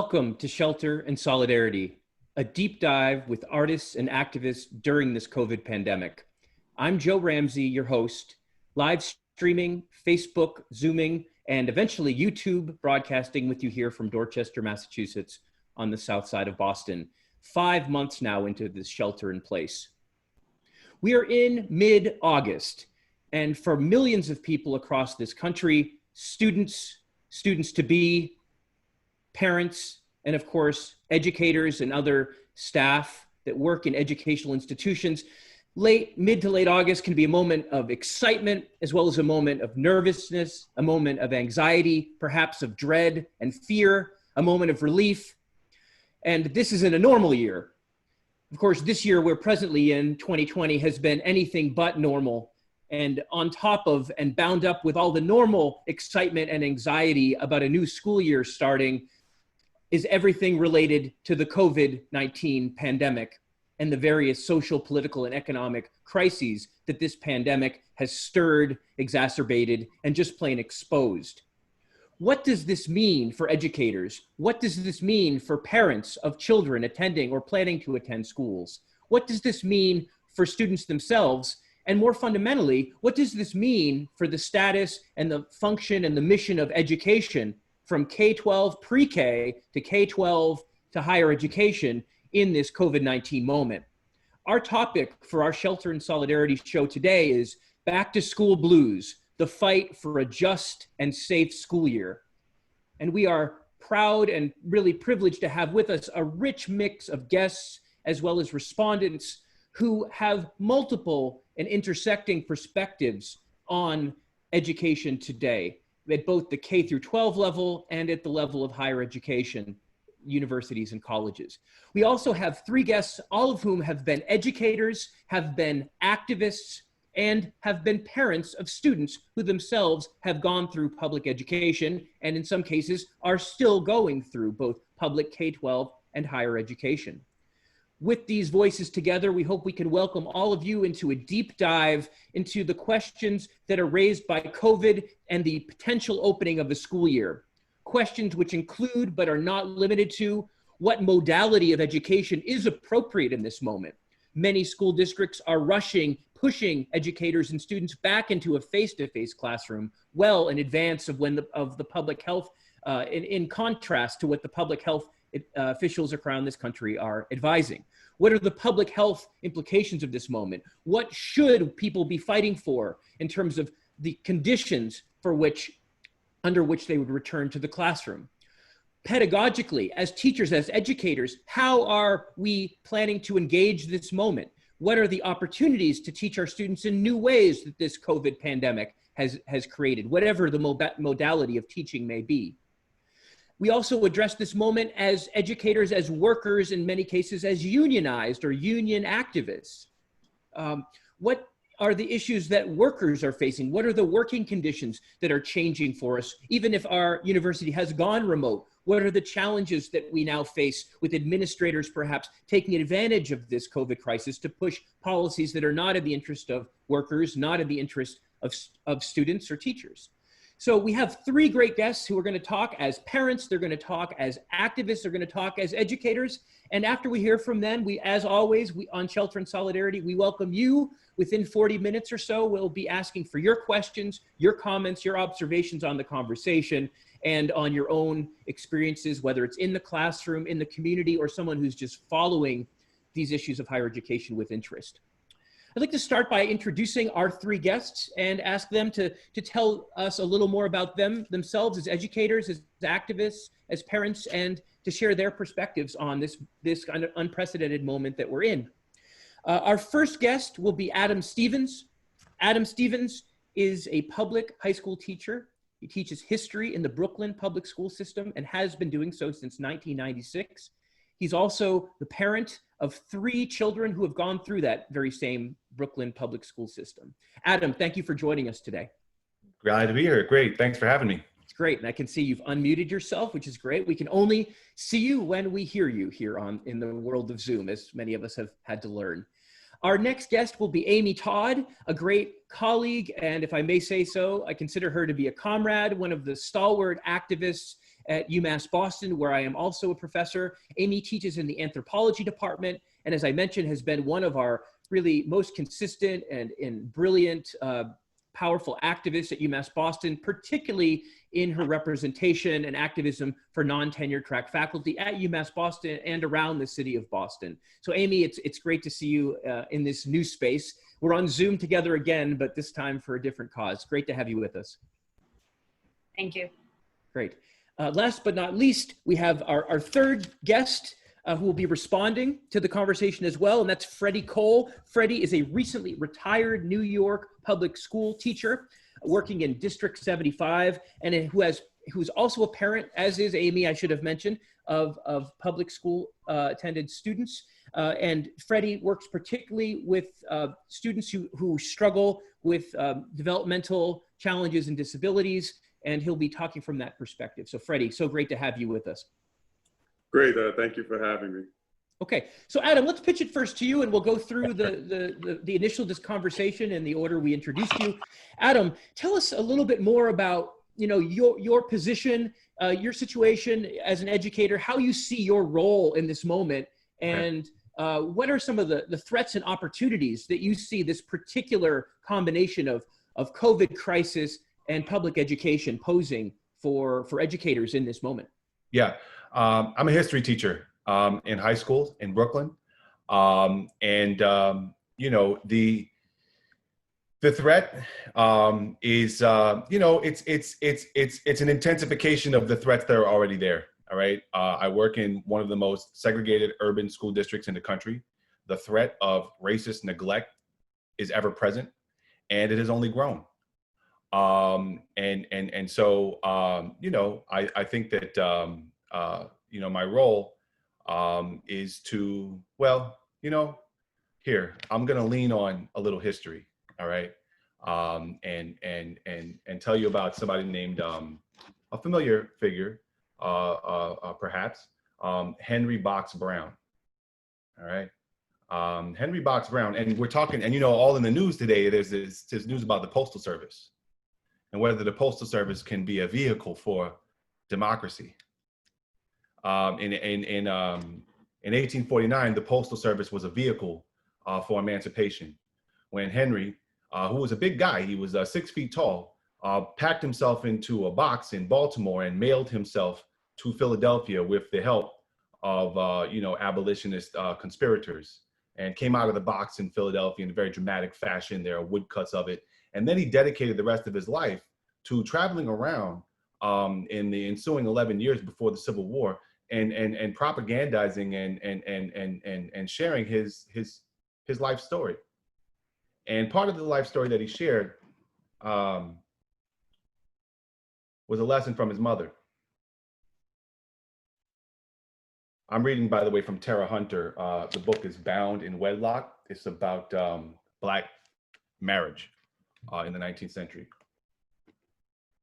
Welcome to Shelter and Solidarity, a deep dive with artists and activists during this COVID pandemic. I'm Joe Ramsey, your host, live streaming, Facebook, Zooming, and eventually YouTube broadcasting with you here from Dorchester, Massachusetts on the south side of Boston, 5 months now into this shelter in place. We are in mid-August, and for millions of people across this country, students to be, parents, and of course, educators and other staff that work in educational institutions, mid to late August can be a moment of excitement, as well as a moment of nervousness, a moment of anxiety, perhaps of dread and fear, a moment of relief. And this isn't a normal year. Of course, this year we're presently in, 2020, has been anything but normal. And on top of and bound up with all the normal excitement and anxiety about a new school year starting is everything related to the COVID-19 pandemic and the various social, political, and economic crises that this pandemic has stirred, exacerbated, and just plain exposed. What does this mean for educators? What does this mean for parents of children attending or planning to attend schools? What does this mean for students themselves? And more fundamentally, what does this mean for the status and the function and the mission of education from K-12 pre-K to K-12 to higher education in this COVID-19 moment? Our topic for our Shelter and Solidarity show today is Back to School Blues, the fight for a just and safe school year. And we are proud and really privileged to have with us a rich mix of guests as well as respondents who have multiple and intersecting perspectives on education today, at both the K through 12 level and at the level of higher education, universities and colleges. We also have three guests, all of whom have been educators, have been activists, and have been parents of students who themselves have gone through public education and in some cases are still going through both public K-12 and higher education. With these voices together, we hope we can welcome all of you into a deep dive into the questions that are raised by COVID and the potential opening of the school year. Questions which include, but are not limited to, what modality of education is appropriate in this moment. Many school districts are pushing educators and students back into a face-to-face classroom well in advance of the public health, in contrast to what the public health officials around this country are advising. What are the public health implications of this moment? What should people be fighting for in terms of the conditions under which they would return to the classroom? Pedagogically, as teachers, as educators, how are we planning to engage this moment? What are the opportunities to teach our students in new ways that this COVID pandemic has created, whatever the modality of teaching may be? We also address this moment as educators, as workers, in many cases as unionized or union activists. What are the issues that workers are facing? What are the working conditions that are changing for us, even if our university has gone remote? What are the challenges that we now face with administrators perhaps taking advantage of this COVID crisis to push policies that are not in the interest of workers, not in the interest of students or teachers? So we have three great guests who are going to talk as parents, they're going to talk as activists, they're going to talk as educators. And after we hear from them, as always, on Shelter and Solidarity, we welcome you. Within 40 minutes or so, we'll be asking for your questions, your comments, your observations on the conversation and on your own experiences, whether it's in the classroom, in the community, or someone who's just following these issues of higher education with interest. I'd like to start by introducing our three guests and ask them to tell us a little more about themselves as educators, as activists, as parents, and to share their perspectives on this kind of unprecedented moment that we're in. Our first guest will be Adam Stevens. Adam Stevens is a public high school teacher. He teaches history in the Brooklyn public school system and has been doing so since 1996. He's also the parent of three children who have gone through that very same Brooklyn public school system. Adam, thank you for joining us today. Glad to be here. Great. Thanks for having me. It's great. And I can see you've unmuted yourself, which is great. We can only see you when we hear you here in the world of Zoom, as many of us have had to learn. Our next guest will be Amy Todd, a great colleague, and if I may say so, I consider her to be a comrade, one of the stalwart activists at UMass Boston, where I am also a professor. Amy teaches in the anthropology department, and as I mentioned, has been one of our really most consistent and brilliant, powerful activists at UMass Boston, particularly in her representation and activism for non-tenure track faculty at UMass Boston and around the city of Boston. So Amy, it's great to see you in this new space. We're on Zoom together again, but this time for a different cause. Great to have you with us. Thank you. Great. Last but not least, we have our third guest who will be responding to the conversation as well, and that's Freddie Cole. Freddie is a recently retired New York public school teacher working in District 75, and who's also a parent, as is Amy, I should have mentioned, of public school attended students. And Freddie works particularly with students who struggle with developmental challenges and disabilities, and he'll be talking from that perspective. So Freddie, so great to have you with us. Great, thank you for having me. Okay, so Adam, let's pitch it first to you, and we'll go through the initial conversation in the order we introduced you. Adam, tell us a little bit more about your position, your situation as an educator, how you see your role in this moment, and what are some of the threats and opportunities that you see this particular combination of COVID crisis and public education posing for educators in this moment? Yeah, I'm a history teacher in high school in Brooklyn, the threat is it's an intensification of the threats that are already there. All right, I work in one of the most segregated urban school districts in the country. The threat of racist neglect is ever present, and it has only grown. So I think that my role is to, here, I'm gonna lean on a little history, all right? And tell you about somebody named, a familiar figure, perhaps, Henry Box Brown, all right? Henry Box Brown, and we're talking, and all in the news today, there's news about the Postal Service and whether the Postal Service can be a vehicle for democracy. In 1849, the Postal Service was a vehicle for emancipation. When Henry, who was a big guy, he was 6 feet tall, packed himself into a box in Baltimore and mailed himself to Philadelphia with the help of abolitionist conspirators, and came out of the box in Philadelphia in a very dramatic fashion. There are woodcuts of it. And then he dedicated the rest of his life to traveling around in the ensuing 11 years before the Civil War and propagandizing and sharing his life story. And part of the life story that he shared was a lesson from his mother. I'm reading, by the way, from Tara Hunter. The book is Bound in Wedlock. It's about Black marriage in the 19th century.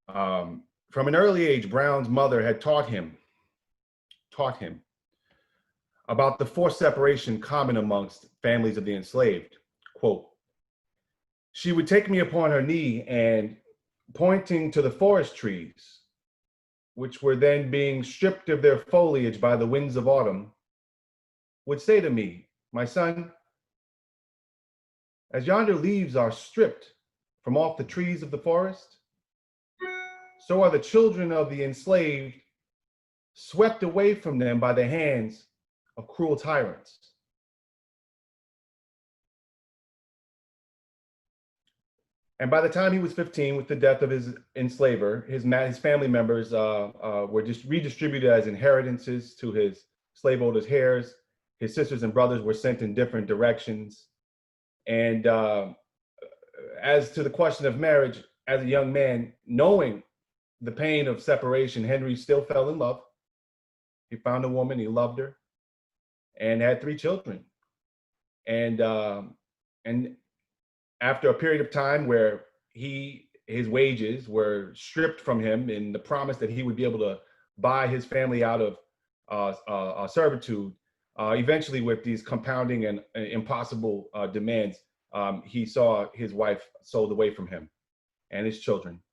From an early age, Brown's mother had taught him about the forced separation common amongst families of the enslaved. Quote, "She would take me upon her knee and, pointing to the forest trees, which were then being stripped of their foliage by the winds of autumn, would say to me, 'My son, as yonder leaves are stripped from off the trees of the forest, so are the children of the enslaved swept away from them by the hands of cruel tyrants.'" And by the time he was 15, with the death of his enslaver, his family members were just redistributed as inheritances to his slave owners' heirs. His sisters and brothers were sent in different directions. And as to the question of marriage, as a young man, knowing the pain of separation, Henry still fell in love. He found a woman, he loved her, and had 3 children. And after a period of time where his wages were stripped from him in the promise that he would be able to buy his family out of servitude, eventually with these compounding and impossible demands, he saw his wife sold away from him and his children.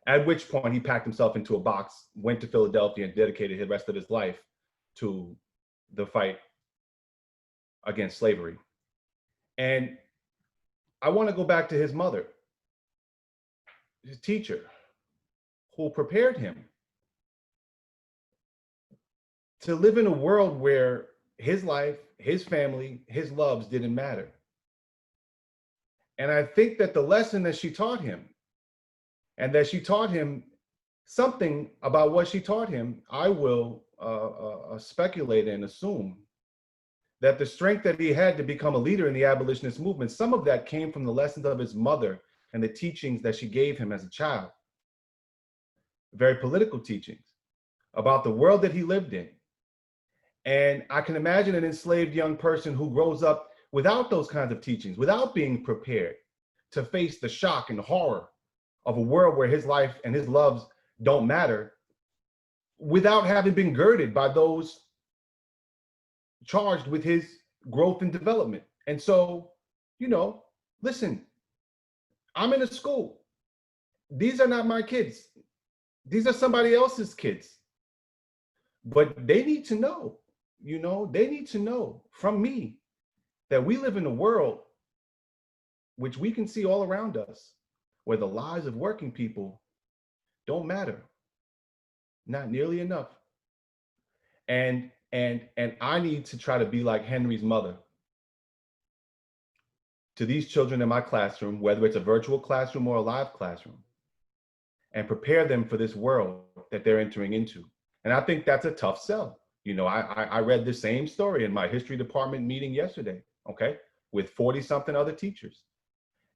At which point he packed himself into a box, went to Philadelphia, and dedicated the rest of his life to the fight against slavery. And I want to go back to his mother, his teacher, who prepared him to live in a world where his life, his family, his loves didn't matter. And I think that the lesson that she taught him, and that she taught him something about what she taught him, I will speculate and assume that the strength that he had to become a leader in the abolitionist movement, some of that came from the lessons of his mother and the teachings that she gave him as a child. Very political teachings about the world that he lived in. And I can imagine an enslaved young person who grows up without those kinds of teachings, without being prepared to face the shock and horror of a world where his life and his loves don't matter, without having been girded by those charged with his growth and development. And so, listen, I'm in a school. These are not my kids. These are somebody else's kids. But they need to know, they need to know from me that we live in a world which we can see all around us, where the lives of working people don't matter, not nearly enough. And I need to try to be like Henry's mother to these children in my classroom, whether it's a virtual classroom or a live classroom, and prepare them for this world that they're entering into. And I think that's a tough sell. I read the same story in my history department meeting yesterday, okay, with 40 something other teachers.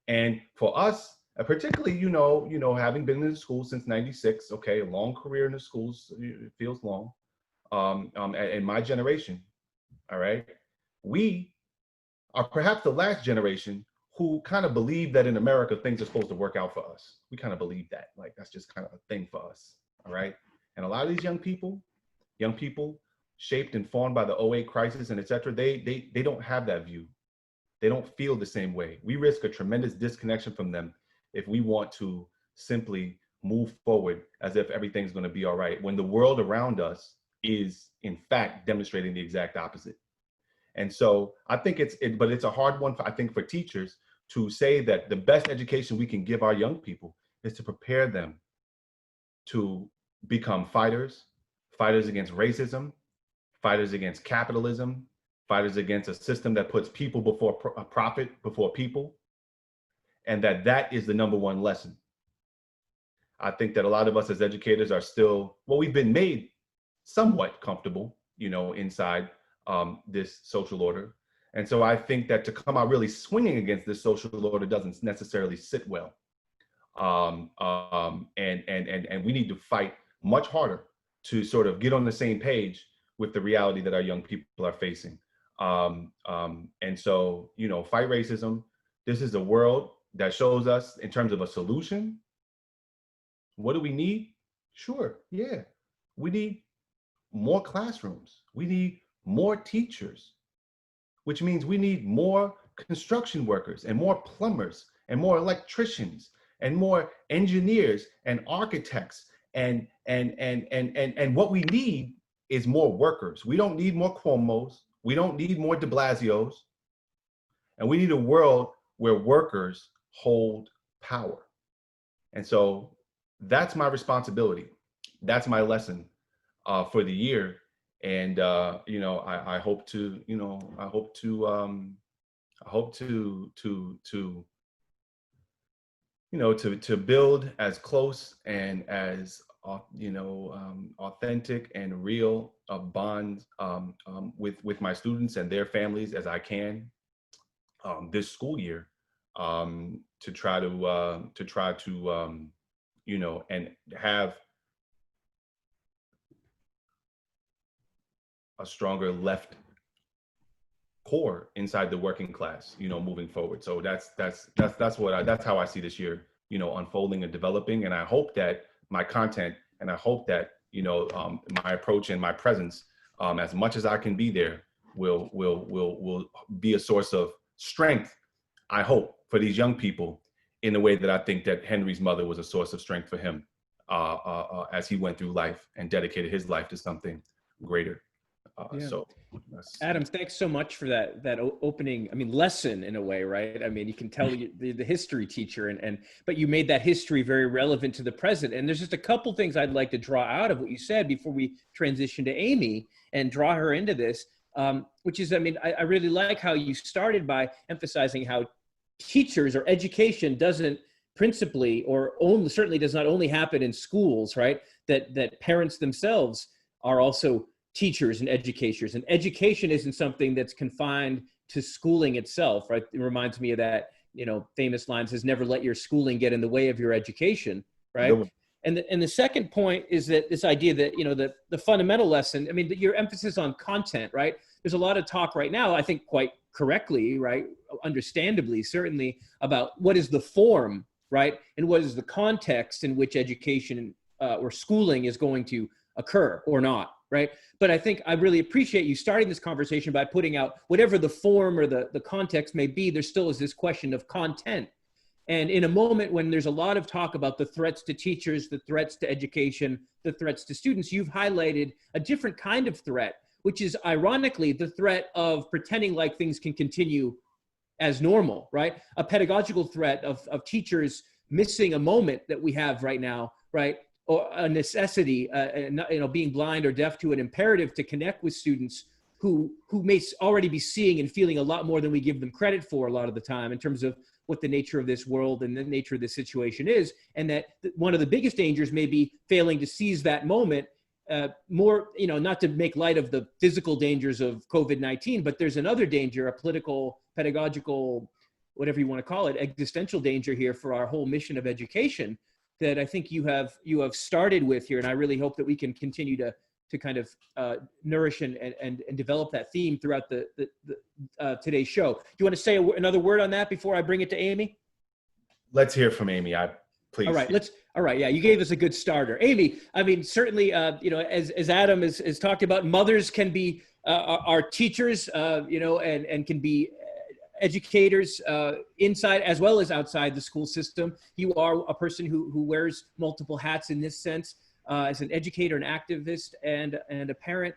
And for us, particularly, having been in the school since '96, okay, a long career in the schools, it feels long, in my generation, all right, we are perhaps the last generation who kind of believe that in America, things are supposed to work out for us. We kind of believe that, like, that's just kind of a thing for us, all right? And a lot of these young people shaped and formed by the '08 crisis and et cetera, they don't have that view. They don't feel the same way. We risk a tremendous disconnection from them if we want to simply move forward as if everything's going to be all right, when the world around us is in fact demonstrating the exact opposite. And so I think but it's a hard one I think for teachers to say that the best education we can give our young people is to prepare them to become fighters against racism, fighters against capitalism, fighters against a system that puts people before profit before people, and that is the number one lesson. I think that a lot of us as educators are still, we've been made somewhat comfortable, inside this social order. And so I think that to come out really swinging against this social order doesn't necessarily sit well. And we need to fight much harder to sort of get on the same page with the reality that our young people are facing. And so, fight racism. This is a world that shows us in terms of a solution. What do we need? Sure, yeah. We need more classrooms. We need more teachers, which means we need more construction workers and more plumbers and more electricians and more engineers and architects. And what we need is more workers. We don't need more Cuomos. We don't need more de Blasios. And we need a world where workers hold power. And so that's my responsibility. That's my lesson for the year. And I hope to build as close and as authentic and real bonds with my students and their families as I can this school year, to try to and have a stronger left core inside the working class, moving forward. So that's how I see this year, unfolding and developing. And I hope that my content, and I hope that, my approach and my presence, as much as I can be there, will be a source of strength, I hope, for these young people in the way that I think that Henry's mother was a source of strength for him. as he went through life and dedicated his life to something greater. Yeah. So Adam, thanks so much for that opening, I mean, lesson in a way, right? I mean, you can tell the history teacher, but you made that history very relevant to the present. And there's just a couple things I'd like to draw out of what you said before we transition to Amy and draw her into this, which is, I mean, I really like how you started by emphasizing how teachers or education doesn't principally or only, certainly does not only happen in schools, right? That parents themselves are also teachers and educators, and education isn't something that's confined to schooling itself, right? It reminds me of that, famous line says, never let your schooling get in the way of your education, right? And the second point is that this idea that, the fundamental lesson, I mean, your emphasis on content, right? There's a lot of talk right now, I think quite correctly, right? Understandably, certainly, about what is the form, right? And what is the context in which education or schooling is going to occur or not, right? But I think I really appreciate you starting this conversation by putting out whatever the form or the context may be, there still is this question of content. And in a moment when there's a lot of talk about the threats to teachers, the threats to education, the threats to students, you've highlighted a different kind of threat, which is ironically the threat of pretending like things can continue as normal, right? A pedagogical threat of teachers missing a moment that we have right now, right? Or a necessity, being blind or deaf to an imperative to connect with students who may already be seeing and feeling a lot more than we give them credit for a lot of the time in terms of what the nature of this world and the nature of this situation is. And that one of the biggest dangers may be failing to seize that moment more, not to make light of the physical dangers of COVID-19, but there's another danger, a political, pedagogical, whatever you want to call it, existential danger here for our whole mission of education that I think you have started with here. And I really hope that we can continue to kind of nourish and develop that theme throughout the today's show. Do you want to say another word on that before I bring it to Amy? Let's hear from Amy. Please. All right. Yeah, you gave us a good starter. Amy, I mean, certainly, as Adam has talked about, mothers can be our teachers, and can be educators inside as well as outside the school system. You are a person who wears multiple hats in this sense, as an educator, an activist, and a parent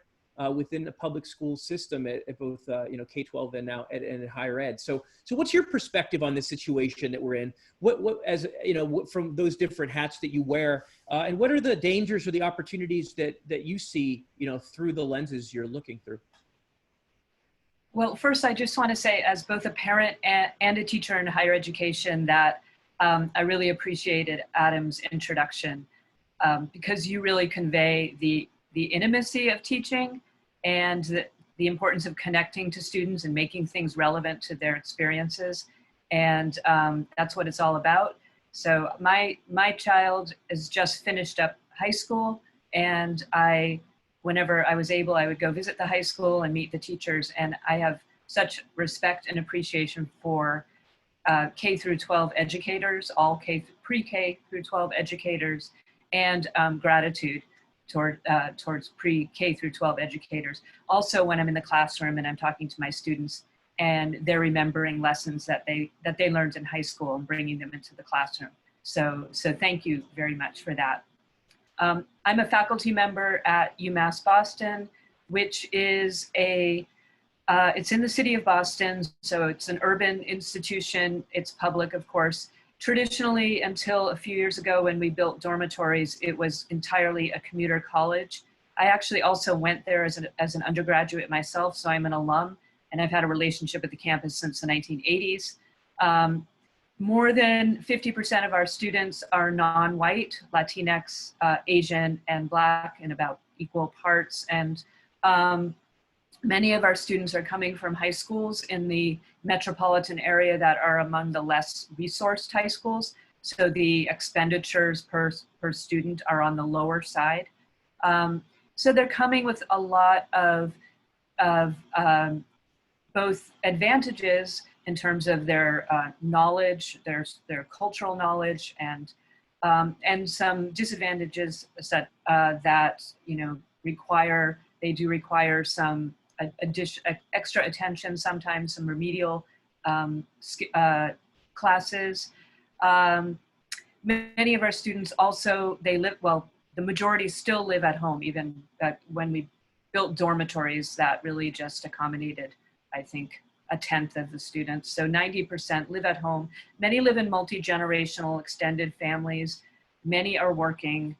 within the public school system at both K-12 and now at higher ed. So what's your perspective on this situation that we're in? What from those different hats that you wear, and what are the dangers or the opportunities that you see through the lenses you're looking through? Well, first, I just want to say, as both a parent and a teacher in higher education, that I really appreciated Adam's introduction because you really convey the intimacy of teaching and the importance of connecting to students and making things relevant to their experiences. And that's what it's all about. So my child has just finished up high school, and whenever I was able, I would go visit the high school and meet the teachers. And I have such respect and appreciation for K through 12 educators, all pre-K through 12 educators, and gratitude towards pre-K through 12 educators. Also, when I'm in the classroom and I'm talking to my students and they're remembering lessons that they learned in high school and bringing them into the classroom. So thank you very much for that. I'm a faculty member at UMass Boston, which is it's in the city of Boston, so it's an urban institution. It's public, of course. Traditionally, until a few years ago when we built dormitories, it was entirely a commuter college. I actually also went there as an undergraduate myself, so I'm an alum, and I've had a relationship with the campus since the 1980s. More than 50% of our students are non-white, Latinx, Asian, and Black in about equal parts. And many of our students are coming from high schools in the metropolitan area that are among the less resourced high schools. So the expenditures per student are on the lower side. So they're coming with a lot of both advantages in terms of their knowledge, their cultural knowledge, and some disadvantages that they do require some extra attention, sometimes some remedial classes. many of our students also, they live, well, the majority still live at home, even when we built dormitories that really just accommodated, I think, a tenth of the students. So 90% live at home. Many live in multi-generational extended families. Many are working.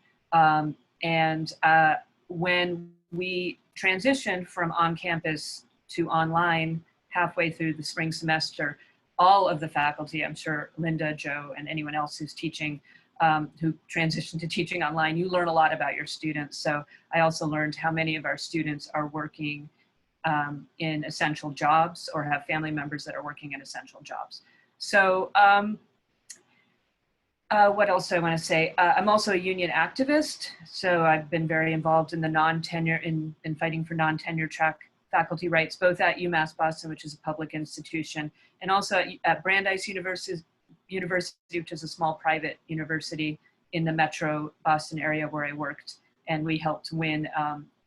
When we transitioned from on-campus to online halfway through the spring semester, all of the faculty, I'm sure Linda, Joe, and anyone else who's teaching, who transitioned to teaching online, you learn a lot about your students. So I also learned how many of our students are working in essential jobs or have family members that are working in essential jobs. So what else do I want to say? I'm also a union activist. So I've been very involved in the non-tenure, in fighting for non-tenure track faculty rights, both at UMass Boston, which is a public institution, and also at Brandeis University, which is a small private university in the metro Boston area where I worked. And we helped win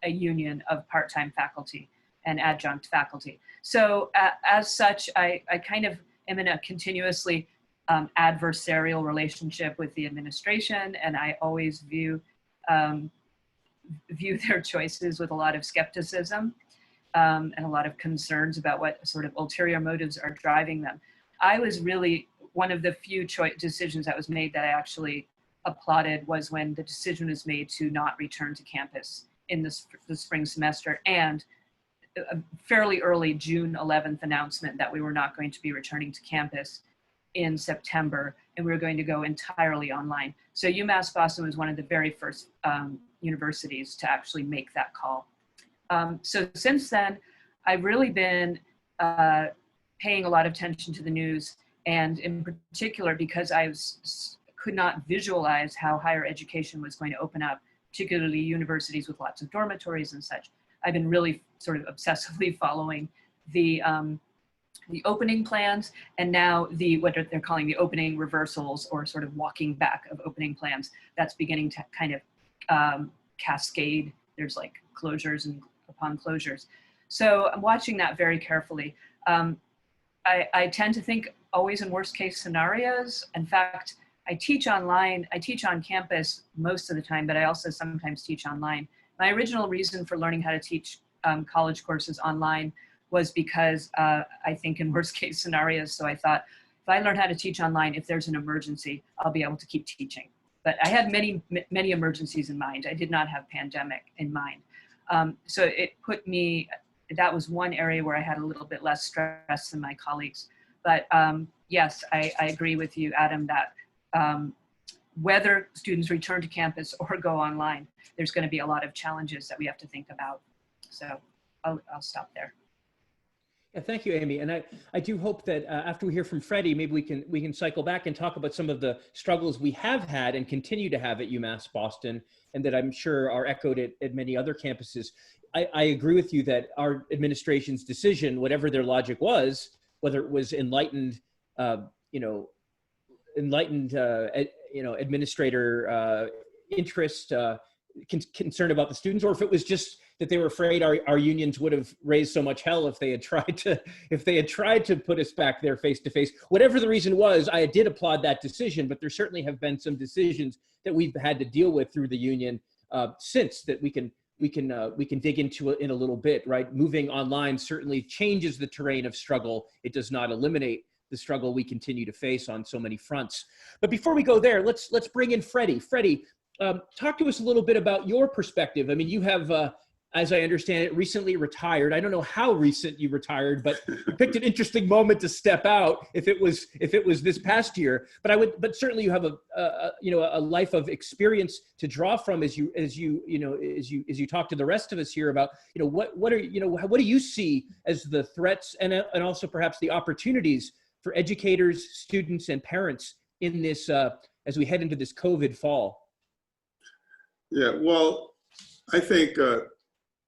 a union of part-time faculty and adjunct faculty. So as such, I kind of am in a continuously adversarial relationship with the administration, and I always view their choices with a lot of skepticism and a lot of concerns about what sort of ulterior motives are driving them. I was really, one of the few decisions that was made that I actually applauded was when the decision was made to not return to campus in the spring semester, and a fairly early June 11th announcement that we were not going to be returning to campus in September, and we were going to go entirely online. So UMass Boston was one of the very first universities to actually make that call. So since then, I've really been paying a lot of attention to the news, and in particular because I could not visualize how higher education was going to open up, particularly universities with lots of dormitories and such. I've been really sort of obsessively following the opening plans, and now what they're calling the opening reversals, or sort of walking back of opening plans. That's beginning to kind of cascade. There's like closures and upon closures. So I'm watching that very carefully. I tend to think always in worst case scenarios. In fact, I teach online, I teach on campus most of the time, but I also sometimes teach online. My original reason for learning how to teach college courses online was because I think in worst case scenarios. So I thought, if I learn how to teach online, if there's an emergency, I'll be able to keep teaching. But I had many emergencies in mind. I did not have pandemic in mind. So it put me, that was one area where I had a little bit less stress than my colleagues. But yes, I agree with you, Adam, that whether students return to campus or go online, there's going to be a lot of challenges that we have to think about. So I'll stop there. Yeah, thank you, Amy. And I do hope that after we hear from Freddie, maybe we can cycle back and talk about some of the struggles we have had and continue to have at UMass Boston, and that I'm sure are echoed at many other campuses. I agree with you that our administration's decision, whatever their logic was, whether it was enlightened, administrator interest, concern about the students, or if it was just that they were afraid our unions would have raised so much hell if they had tried to put us back there face to face. Whatever the reason was, I did applaud that decision, but there certainly have been some decisions that we've had to deal with through the union since that we can dig into in a little bit, right? Moving online certainly changes the terrain of struggle. It does not eliminate the struggle we continue to face on so many fronts. But before we go there, let's bring in Freddie. Freddie, talk to us a little bit about your perspective. I mean, you have, as I understand it, recently retired. I don't know how recent you retired, but you picked an interesting moment to step out. If it was this past year, but certainly you have a life of experience to draw from as you talk to the rest of us here about what do you see as the threats and also perhaps the opportunities for educators, students, and parents in this as we head into this COVID fall? Yeah, well, I think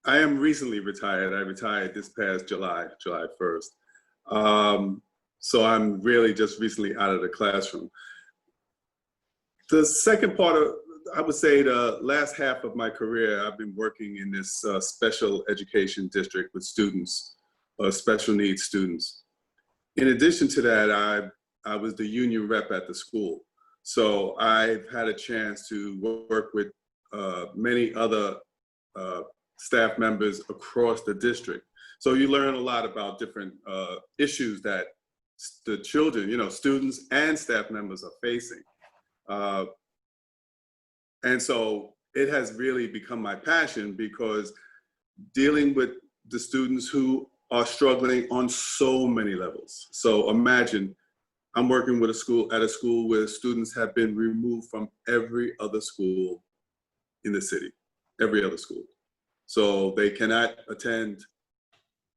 I am recently retired. I retired this past July 1st. So I'm really just recently out of the classroom. The second part of, I would say the last half of my career, I've been working in this special education district with students, special needs students. In addition to that, I was the union rep at the school. So I've had a chance to work with many other staff members across the district. So you learn a lot about different issues that the children, students and staff members are facing. And so it has really become my passion, because dealing with the students who are struggling on so many levels. So imagine I'm working with at a school where students have been removed from every other school in the city, every other school. So they cannot attend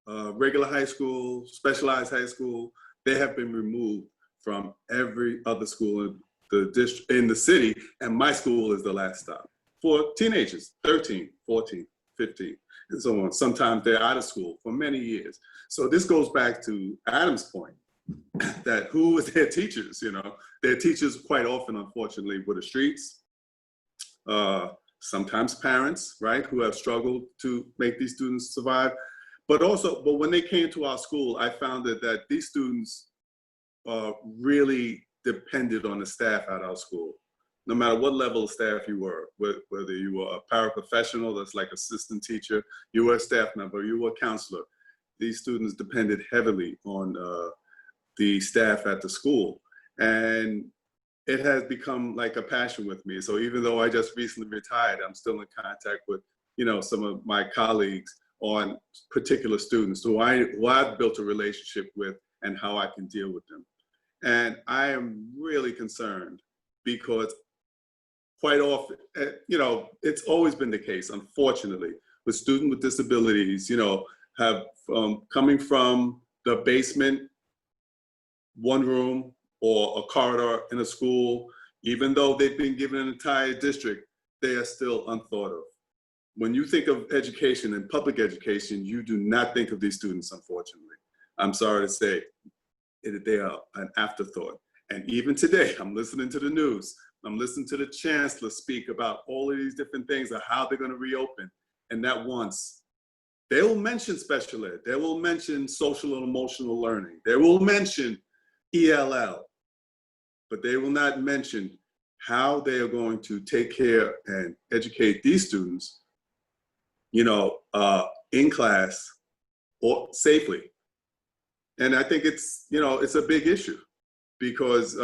regular high school, specialized high school. They have been removed from every other school in the district, in the city, and my school is the last stop for teenagers, 13, 14, 15, and so on. Sometimes they're out of school for many years. So this goes back to Adam's point, that who is their teachers? Their teachers quite often, unfortunately, were the streets, sometimes parents, right, who have struggled to make these students survive. But when they came to our school, I found that these students really depended on the staff at our school. No matter what level of staff you were, whether you were a paraprofessional, that's like assistant teacher, you were a staff member, you were a counselor, these students depended heavily on the staff at the school. And it has become like a passion with me. So even though I just recently retired, I'm still in contact with, some of my colleagues on particular students who I've built a relationship with, and how I can deal with them. And I am really concerned, because quite often, it's always been the case, unfortunately, with students with disabilities, have coming from the basement, one room, or a corridor in a school, even though they've been given an entire district, they are still unthought of. When you think of education and public education, you do not think of these students, unfortunately. I'm sorry to say, they are an afterthought. And even today, I'm listening to the news. I'm listening to the chancellor speak about all of these different things of how they're going to reopen. And not once, they will mention special ed. They will mention social and emotional learning. They will mention ELL. But they will not mention how they are going to take care and educate these students, in class or safely. And I think it's a big issue, because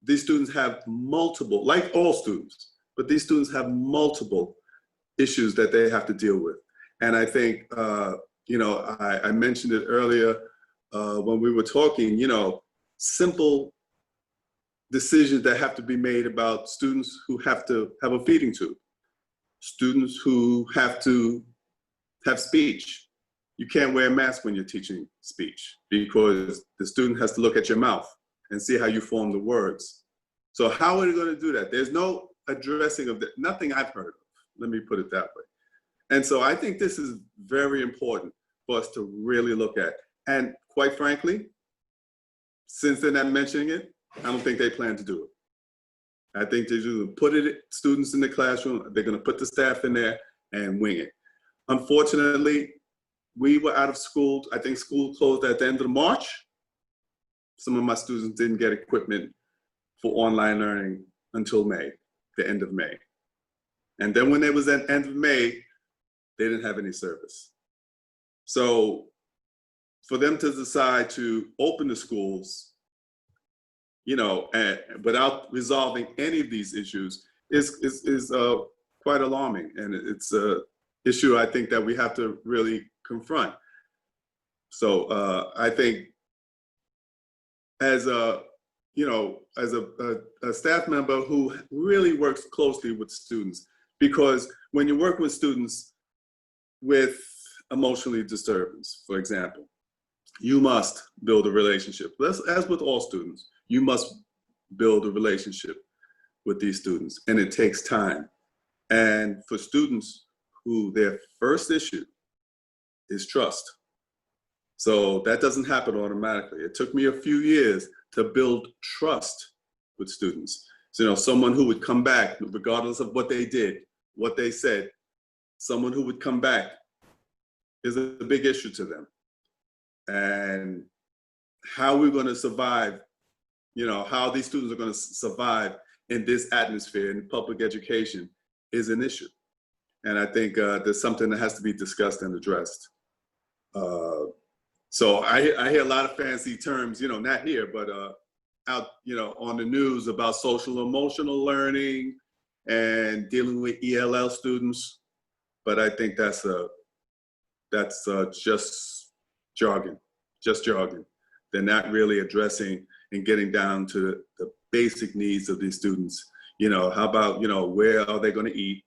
these students have multiple, like all students, but these students have multiple issues that they have to deal with. And I think, I mentioned it earlier when we were talking, simple decisions that have to be made about students who have to have a feeding tube, students who have to have speech. You can't wear a mask when you're teaching speech, because the student has to look at your mouth and see how you form the words. So how are they going to do that? There's no addressing of that, nothing I've heard of. Let me put it that way. And so I think this is very important for us to really look at. And quite frankly, since they're not mentioning it, I don't think they plan to do it. I think they're just going to put students in the classroom, they're going to put the staff in there and wing it. Unfortunately, we were out of school. I think school closed at the end of March. Some of my students didn't get equipment for online learning until May, the end of May. And then when it was at the end of May, they didn't have any service. So for them to decide to open the schools, and without resolving any of these issues is quite alarming. And it's an issue I think that we have to really confront. So I think as a staff member who really works closely with students, because when you work with students with emotionally disturbance, for example, you must build a relationship. As with all students, you must build a relationship with these students, and it takes time. And for students who their first issue is trust. So that doesn't happen automatically. It took me a few years to build trust with students. So, someone who would come back, regardless of what they did, what they said, someone who would come back is a big issue to them. And how we're going to survive you know, how these students are going to survive in this atmosphere in public education is an issue. And I think there's something that has to be discussed and addressed. So I hear a lot of fancy terms, you know, not here, but out, you know, on the news about social emotional learning and dealing with ELL students. But I think that's just jargon, just jargon. They're not really addressing and getting down to the basic needs of these students. You know, how about, you know, where are they going to eat?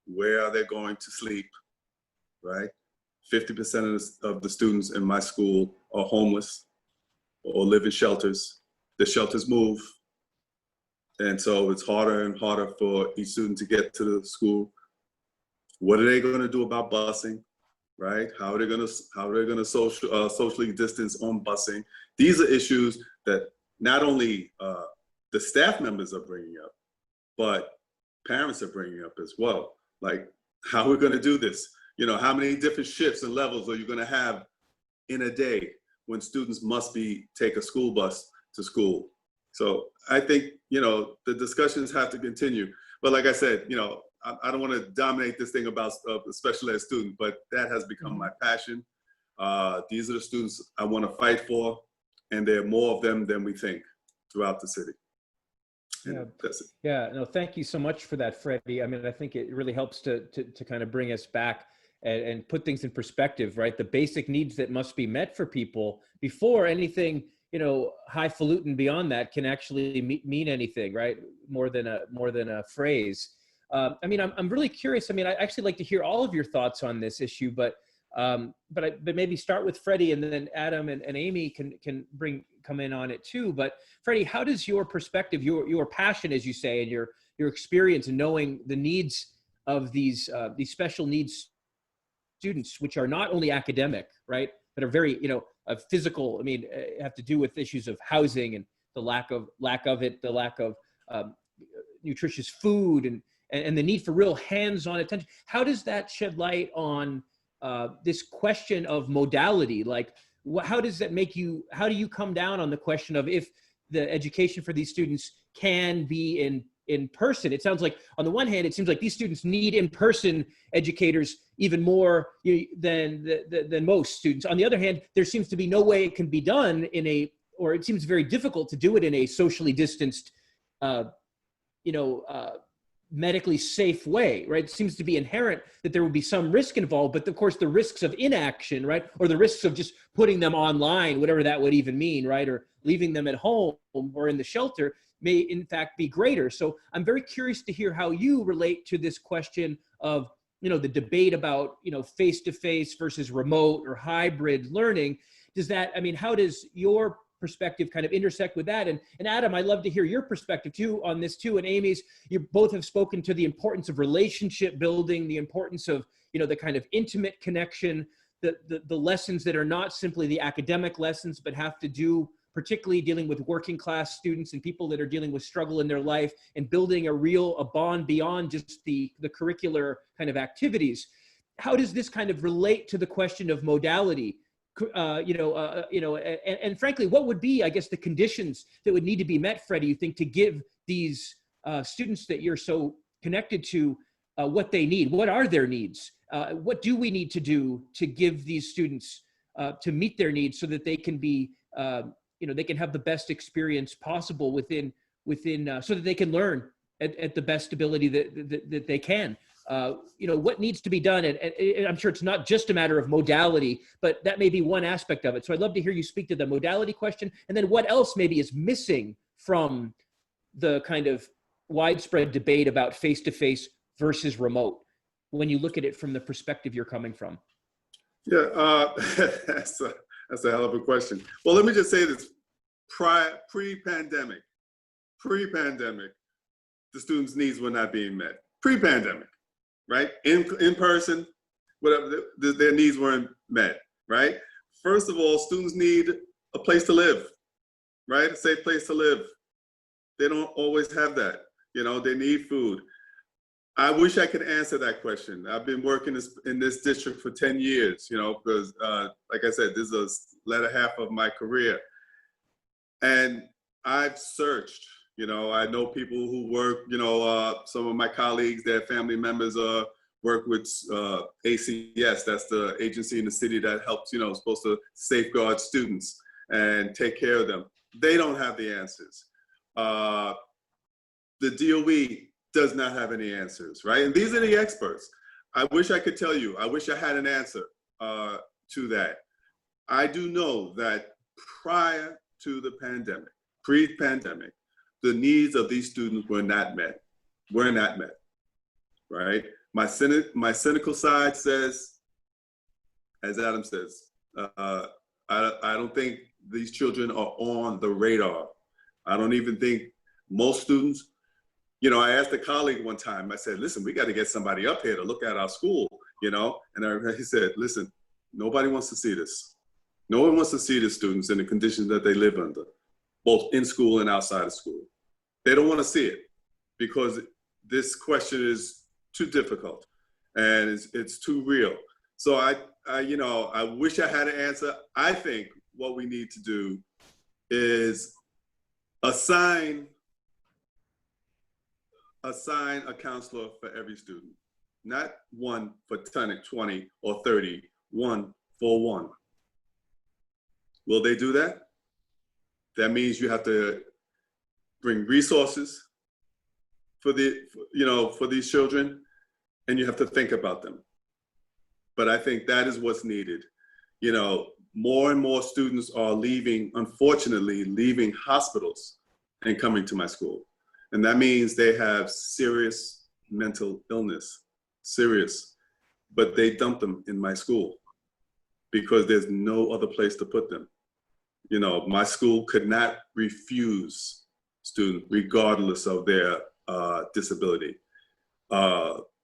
Where are they going to sleep, right? 50% of the students in my school are homeless or live in shelters. The shelters move. And so it's harder and harder for each student to get to the school. What are they going to do about busing, right? How are they going to socially distance on busing? These are issues that not only the staff members are bringing up, but parents are bringing up as well. Like, how are we going to do this? You know, how many different shifts and levels are you going to have in a day when students must take a school bus to school? So I think, you know, the discussions have to continue. But like I said, you know, I don't want to dominate this thing about the special ed student, but that has become my passion. These are the students I want to fight for, and there are more of them than we think throughout the city. Yeah, that's it. Yeah, no, thank you so much for that, Freddie. I mean, I think it really helps to kind of bring us back and put things in perspective, right? The basic needs that must be met for people before anything, you know, highfalutin beyond that can actually mean anything, right? More than a phrase. I mean, I'm really curious. I mean, I actually like to hear all of your thoughts on this issue, but maybe start with Freddie, and then Adam and Amy can come in on it too. But Freddie, how does your perspective, your passion, as you say, and your experience in knowing the needs of these special needs students, which are not only academic, right, but are very, you know, physical. I mean, have to do with issues of housing and the lack of it, the lack of nutritious food, and the need for real hands-on attention. How does that shed light on this question of modality? Like, how does that make you, how do you come down on the question of if the education for these students can be in person? It sounds like, on the one hand, it seems like these students need in-person educators even more than most students. On the other hand, there seems to be no way it can be done or it seems very difficult to do it in a socially distanced, medically safe way, right? It seems to be inherent that there would be some risk involved, but of course the risks of inaction, right? Or the risks of just putting them online, whatever that would even mean, right? Or leaving them at home or in the shelter may in fact be greater. So I'm very curious to hear how you relate to this question of, you know, the debate about, you know, face-to-face versus remote or hybrid learning. Does that, I mean, how does your perspective kind of intersect with that? And Adam, I'd love to hear your perspective too on this too. And Amy's, you both have spoken to the importance of relationship building, the importance of, you know, the kind of intimate connection, the lessons that are not simply the academic lessons, but have to do particularly dealing with working class students and people that are dealing with struggle in their life and building a bond beyond just the curricular kind of activities. How does this kind of relate to the question of modality? And frankly, what would be, I guess, the conditions that would need to be met, Freddie, you think, to give these students that you're so connected to what they need? What are their needs? What do we need to do to give these students to meet their needs so that they can be, they can have the best experience possible within so that they can learn at the best ability that they can? What needs to be done? And I'm sure it's not just a matter of modality, but that may be one aspect of it. So I'd love to hear you speak to the modality question, and then what else maybe is missing from the kind of widespread debate about face-to-face versus remote when you look at it from the perspective you're coming from. Yeah, that's a hell of a question. Well, let me just say this: pre-pandemic, the students' needs were not being met. Pre-pandemic, right? In person, whatever, their needs weren't met, right? First of all, students need a place to live, right? A safe place to live. They don't always have that. You know, they need food. I wish I could answer that question. I've been working in this district for 10 years, you know, because like I said, this is the latter half of my career. And I've searched, I know people who work, some of my colleagues, their family members work with ACS. That's the agency in the city that helps, supposed to safeguard students and take care of them. They don't have the answers. The DOE does not have any answers, right? And these are the experts. I wish I could tell you. I wish I had an answer to that. I do know that prior to the pandemic, pre-pandemic, the needs of these students were not met, right? My cynical side says, as Adam says, I don't think these children are on the radar. I don't even think most students, I asked a colleague one time, I said, listen, we got to get somebody up here to look at our school, and he said, listen, nobody wants to see this. No one wants to see the students in the conditions that they live under, both in school and outside of school. They don't want to see it because this question is too difficult and it's too real. So I wish I had an answer. I think what we need to do is assign a counselor for every student, not one for 20 or 30, one for one. Will they do that? That means you have to bring resources for these children, and you have to think about them. But I think that is what's needed. More and more students are unfortunately leaving hospitals and coming to my school. And that means they have serious mental illness, but they dump them in my school because there's no other place to put them. My school could not refuse students regardless of their disability.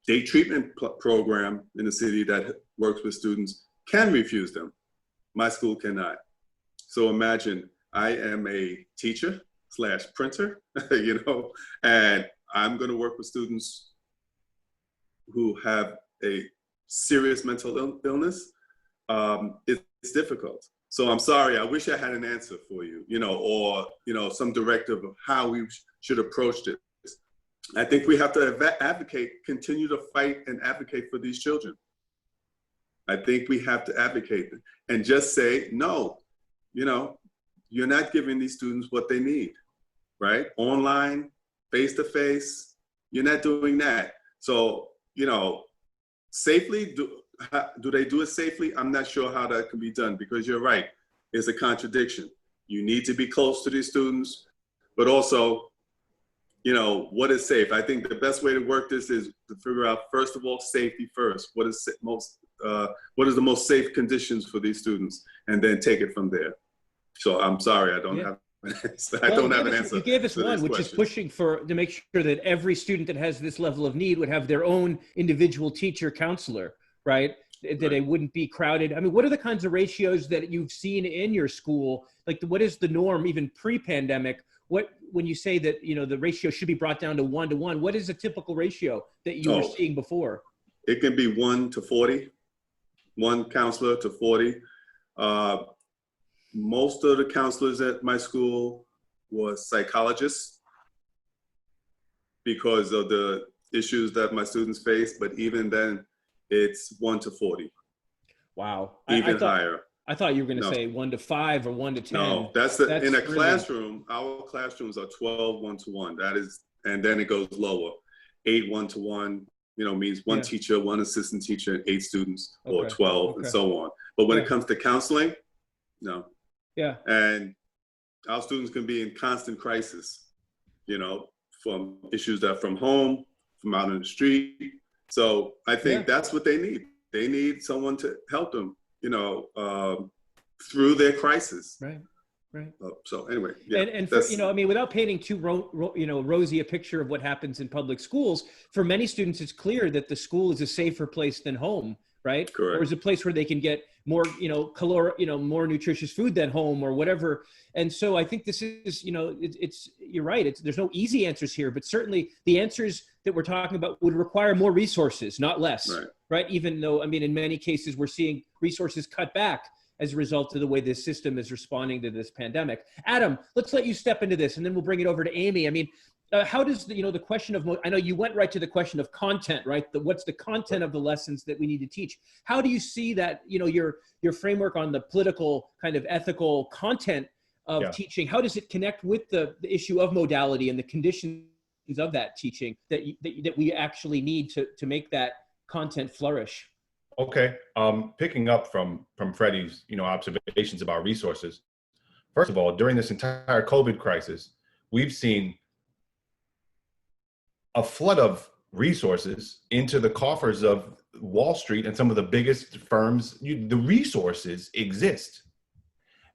Day treatment program in the city that works with students can refuse them. My school cannot. So imagine I am a teacher / printer, and I'm going to work with students who have a serious mental illness. It's difficult. So I'm sorry, I wish I had an answer for you, or some directive of how we should approach this. I think we have to continue to fight and advocate for these children. I think we have to advocate and just say, no, you're not giving these students what they need, right? Online, face-to-face, you're not doing that. So, safely, do they do it safely? I'm not sure how that can be done because you're right. It's a contradiction. You need to be close to these students, but also, what is safe? I think the best way to work this is to figure out, first of all, safety first. What is the most safe conditions for these students, and then take it from there. So I'm sorry, I don't have an answer. I don't have an answer. You gave us one, which is pushing to make sure that every student that has this level of need would have their own individual teacher counselor, right? That it wouldn't be crowded. I mean, what are the kinds of ratios that you've seen in your school? Like, what is the norm, even pre-pandemic? When you say that, the ratio should be brought down to 1-to-1, what is a typical ratio that you were seeing before? It can be 1 to 40, one counselor to 40. Most of the counselors at my school were psychologists because of the issues that my students face, but even then, it's 1 to 40. Wow. Even higher. I thought you were going to say 1 to 5 or 1 to 10. No, that's in a classroom. Our classrooms are 12 1-to-1. That is, and then it goes lower. 8 1-to-1. Means one teacher, one assistant teacher, and 8 students, or 12, and so on. But when it comes to counseling, no. Yeah. And our students can be in constant crisis, from issues that are from home, from out in the street. So I think that's what they need. They need someone to help them, through their crisis. Right. So anyway, without painting too rosy a picture of what happens in public schools, for many students, it's clear that the school is a safer place than home, right? Correct. Or is a place where they can get more, more nutritious food than home or whatever. And so I think this is, you're right. There's no easy answers here, but certainly the answers that we're talking about would require more resources, not less, right? Even though, in many cases we're seeing resources cut back. as a result of the way this system is responding to this pandemic. Adam, let's let you step into this, and then we'll bring it over to Amy. I mean, how does the question of, I know you went right to the question of content, right? What's the content of the lessons that we need to teach? How do you see that, your framework on the political kind of ethical content of teaching? How does it connect with the issue of modality and the conditions of that teaching that we actually need to make that content flourish? Okay, picking up from Freddie's observations about resources. First of all, during this entire COVID crisis, we've seen a flood of resources into the coffers of Wall Street and some of the biggest firms. The resources exist.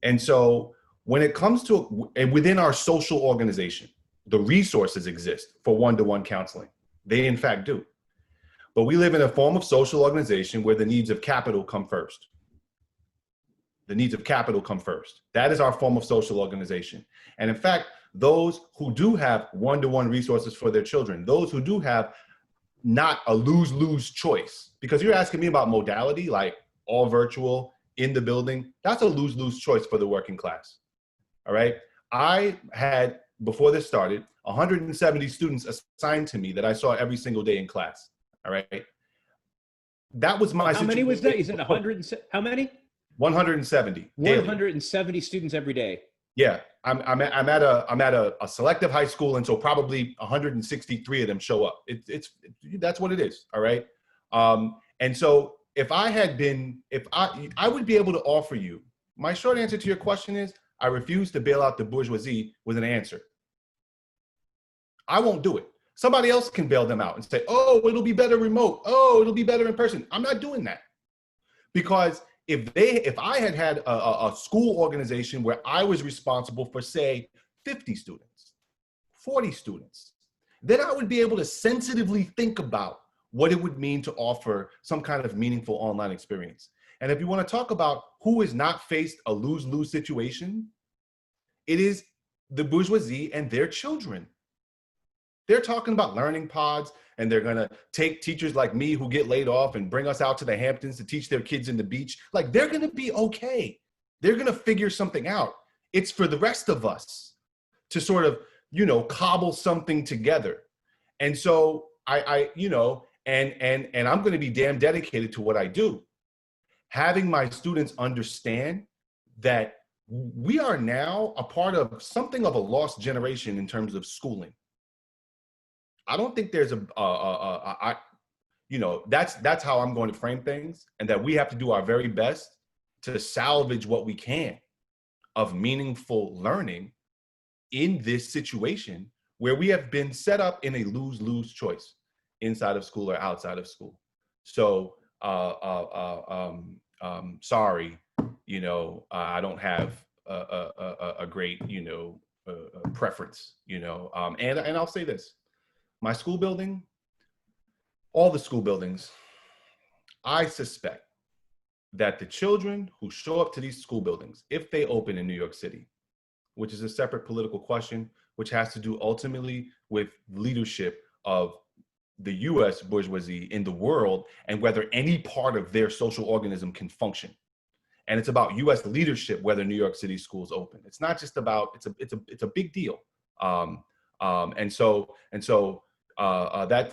And so when it comes to, and within our social organization, the resources exist for one-to-one counseling. They in fact do. But we live in a form of social organization where the needs of capital come first. The needs of capital come first. That is our form of social organization. And in fact, those who do have one-to-one resources for their children, those who do have not a lose-lose choice, because you're asking me about modality, like all virtual, in the building, that's a lose-lose choice for the working class, all right? I had, before this started, 170 students assigned to me that I saw every single day in class, all right? That was my situation. How many was that? You said 100, how many? 170. 170 students every day. Yeah, I'm at a selective high school, and so probably 163 of them show up. That's what it is, all right. And so if I would be able to offer you, my short answer to your question is I refuse to bail out the bourgeoisie with an answer. I won't do it. Somebody else can bail them out and say, oh, it'll be better remote. Oh, it'll be better in person. I'm not doing that, because if I had a school organization where I was responsible for, say, 50 students, 40 students, then I would be able to sensitively think about what it would mean to offer some kind of meaningful online experience. And if you want to talk about who has not faced a lose-lose situation, it is the bourgeoisie and their children. They're talking about learning pods, and they're going to take teachers like me who get laid off and bring us out to the Hamptons to teach their kids in the beach. Like, they're going to be okay. They're going to figure something out. It's for the rest of us to sort of, cobble something together. And so and I'm going to be damn dedicated to what I do. Having my students understand that we are now a part of something of a lost generation in terms of schooling. I don't think there's that's how I'm going to frame things, and that we have to do our very best to salvage what we can of meaningful learning in this situation where we have been set up in a lose-lose choice inside of school or outside of school. So, sorry, I don't have a great, preference, and I'll say this. My school building, all the school buildings, I suspect that the children who show up to these school buildings, if they open in New York City, which is a separate political question, which has to do ultimately with leadership of the US bourgeoisie in the world and whether any part of their social organism can function. And it's about US leadership whether New York City schools open. It's not just about, it's a big deal. That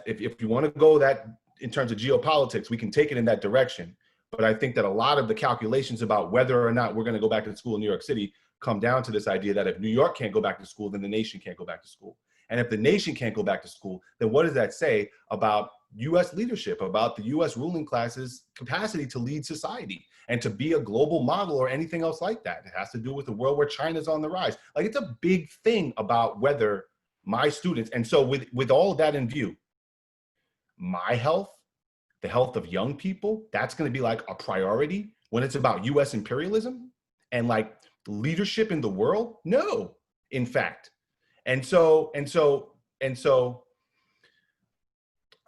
if you want to go that in terms of geopolitics, we can take it in that direction. But I think that a lot of the calculations about whether or not we're going to go back to school in New York City come down to this idea that if New York can't go back to school, then the nation can't go back to school. And if the nation can't go back to school, then what does that say about US leadership, about the US ruling class's capacity to lead society and to be a global model or anything else like that? It has to do with a world where China's on the rise. Like, it's a big thing about whether my students, and so with all of that in view, my health, the health of young people, that's going to be like a priority when it's about US imperialism and like leadership in the world? No, in fact. And so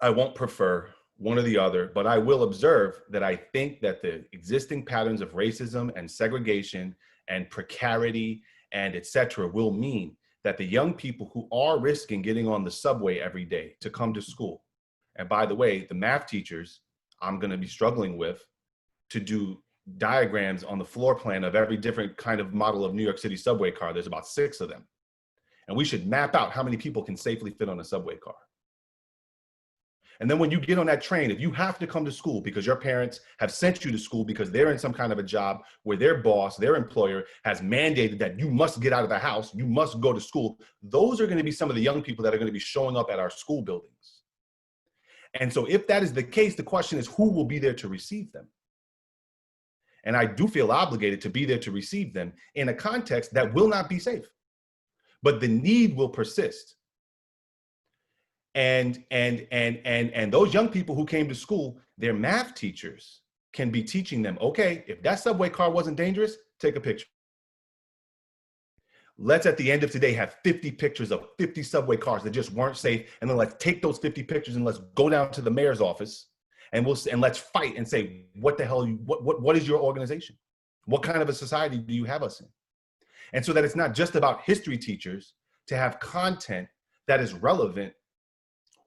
I won't prefer one or the other, but I will observe that I think that the existing patterns of racism and segregation and precarity and et cetera will mean that the young people who are risking getting on the subway every day to come to school, and by the way, the math teachers I'm going to be struggling with to do diagrams on the floor plan of every different kind of model of New York City subway car. There's about 6 of them. And we should map out how many people can safely fit on a subway car. And then when you get on that train, if you have to come to school because your parents have sent you to school because they're in some kind of a job where their boss, their employer has mandated that you must get out of the house, you must go to school, those are going to be some of the young people that are going to be showing up at our school buildings. And so if that is the case, the question is, who will be there to receive them? And I do feel obligated to be there to receive them in a context that will not be safe, but the need will persist. And those young people who came to school, their math teachers can be teaching them, okay, if that subway car wasn't dangerous, take a picture. Let's at the end of today have 50 pictures of 50 subway cars that just weren't safe. And then let's take those 50 pictures and let's go down to the mayor's office and let's fight and say, what the hell, what is your organization? What kind of a society do you have us in? And so that it's not just about history teachers to have content that is relevant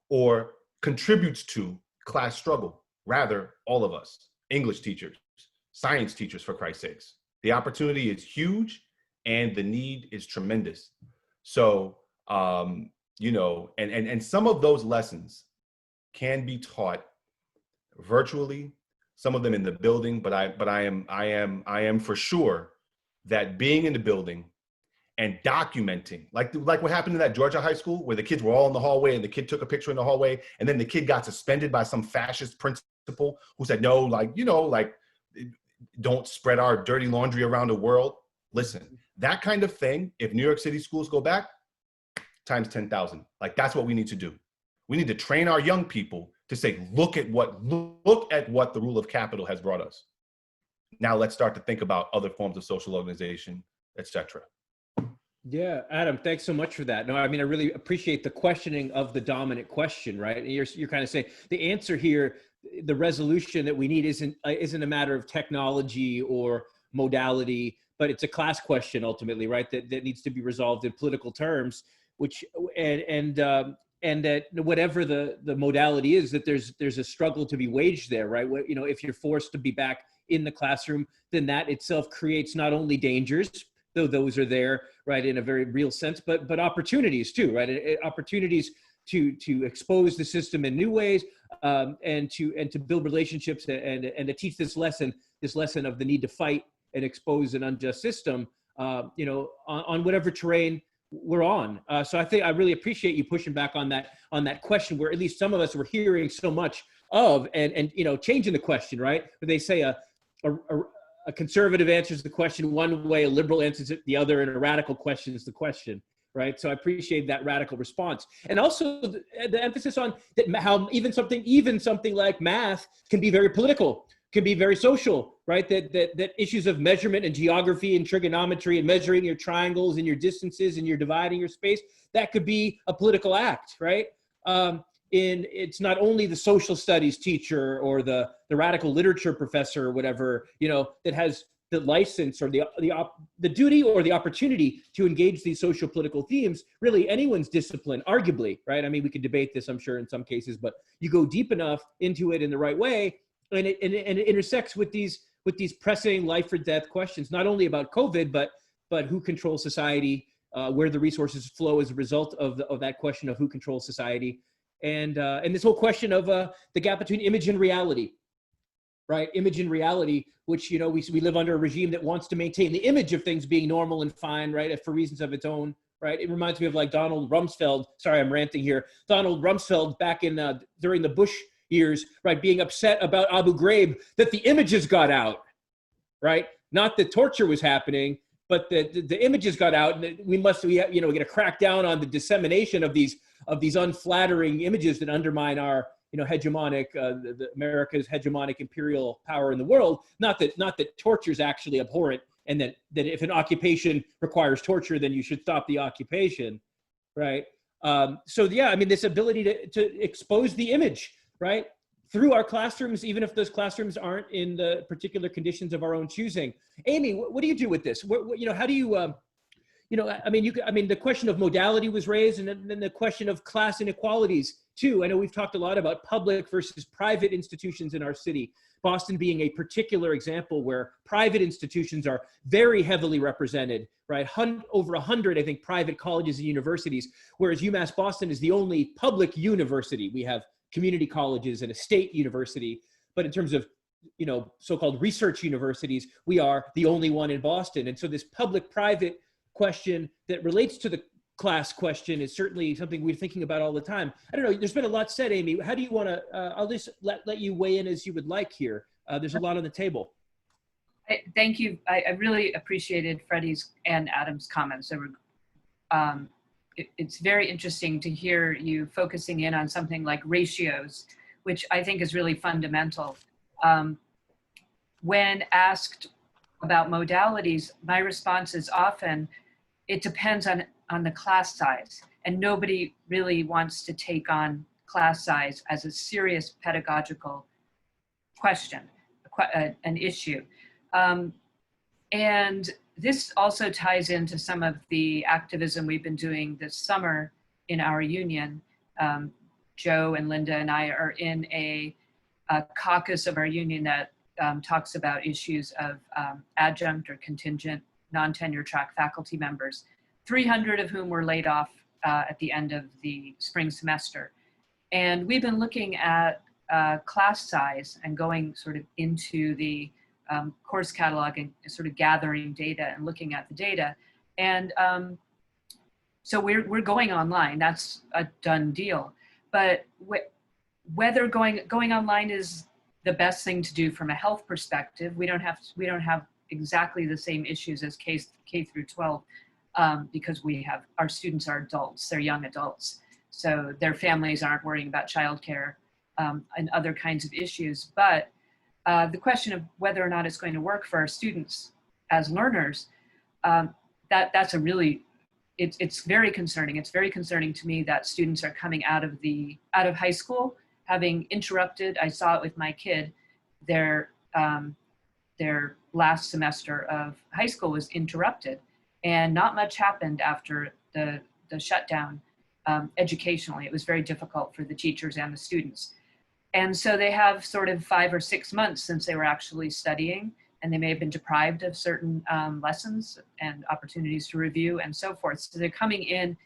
or contributes to class struggle. Rather, all of us, English teachers, science teachers, for Christ's sakes. The opportunity is huge and the need is tremendous. So, you know, and some of those lessons can be taught virtually, some of them in the building, but I am for sure that being in the building and documenting, like what happened in that Georgia high school where the kids were all in the hallway and the kid took a picture in the hallway and then the kid got suspended by some fascist principal who said, no, like, you know, like, don't spread our dirty laundry around the world. Listen, that kind of thing, if New York City schools go back, times 10,000. Like, that's what we need to do. We need to train our young people to say, look at what the rule of capital has brought us. Now let's start to think about other forms of social organization, etc. Yeah, Adam, thanks so much for that. No, I mean, I really appreciate the questioning of the dominant question, right? And you're kind of saying the answer here, the resolution that we need isn't a matter of technology or modality, but it's a class question ultimately, right? That needs to be resolved in political terms, which and that whatever the modality is, that there's a struggle to be waged there, right? You know, if you're forced to be back in the classroom, then that itself creates not only dangers, though those are there, right, in a very real sense, but opportunities too, right? Opportunities to expose the system in new ways, and to build relationships and to teach this lesson of the need to fight and expose an unjust system, you know, on whatever terrain we're on. So I think I really appreciate you pushing back on that question, where at least some of us were hearing so much of, and you know, changing the question, right? Where they say a conservative answers the question one way, a liberal answers it the other, and a radical questions the question, right? So I appreciate that radical response. And also the emphasis on that, how even something like math can be very political, can be very social, right? That issues of measurement and geography and trigonometry and measuring your triangles and your distances and you're dividing your space, that could be a political act, right? It's not only the social studies teacher or the radical literature professor or whatever, you know, that has the license or the duty or the opportunity to engage these social political themes. Really anyone's discipline, arguably, right? I mean, we could debate this, I'm sure, in some cases, but you go deep enough into it in the right way, and it intersects with these pressing life or death questions, not only about COVID, but who controls society, where the resources flow as a result of that question of who controls society. And this whole question of the gap between image and reality, right? Image and reality, which, you know, we live under a regime that wants to maintain the image of things being normal and fine, right? For reasons of its own, right? It reminds me of like Donald Rumsfeld. Sorry, I'm ranting here. Donald Rumsfeld back in during the Bush years, right? Being upset about Abu Ghraib, that the images got out, right? Not that torture was happening, but the images got out, and we got to crack down on the dissemination of these unflattering images that undermine our, you know, hegemonic, America's hegemonic imperial power in the world. Not that torture is actually abhorrent, and that if an occupation requires torture, then you should stop the occupation, right? So yeah, I mean, this ability to expose the image, right, through our classrooms, even if those classrooms aren't in the particular conditions of our own choosing. Amy, what do you do with this? You know, how do you, you know, I mean, the question of modality was raised, and then the question of class inequalities too. I know we've talked a lot about public versus private institutions in our city, Boston being a particular example where private institutions are very heavily represented, right? Over 100, I think, private colleges and universities, whereas UMass Boston is the only public university. We have community colleges and a state university, but in terms of, you know, so-called research universities, we are the only one in Boston. And so this public-private question that relates to the class question is certainly something we're thinking about all the time. I don't know, there's been a lot said, Amy. How do you want to, I'll just let you weigh in as you would like here. There's a lot on the table. Thank you. I really appreciated Freddie's and Adam's comments. They were, it's very interesting to hear you focusing in on something like ratios, which I think is really fundamental. When asked about modalities, my response is often, it depends on the class size, and nobody really wants to take on class size as a serious pedagogical question, an issue. And this also ties into some of the activism we've been doing this summer in our union. Joe and Linda and I are in a caucus of our union that talks about issues of adjunct or contingent non-tenure track faculty members, 300 of whom were laid off at the end of the spring semester. And we've been looking at class size and going sort of into the course catalog and sort of gathering data and looking at the data. And so we're going online, that's a done deal. But whether going online is the best thing to do from a health perspective, we don't have exactly the same issues as K through 12 because our students are adults, they're young adults. So their families aren't worrying about childcare and other kinds of issues. But the question of whether or not it's going to work for our students as learners, that's a really, it's very concerning. It's very concerning to me that students are coming out of high school, having interrupted, I saw it with my kid, their last semester of high school was interrupted, and not much happened after the shutdown educationally. It was very difficult for the teachers and the students. And so they have sort of 5 or 6 months since they were actually studying, and they may have been deprived of certain lessons and opportunities to review and so forth. So they're coming in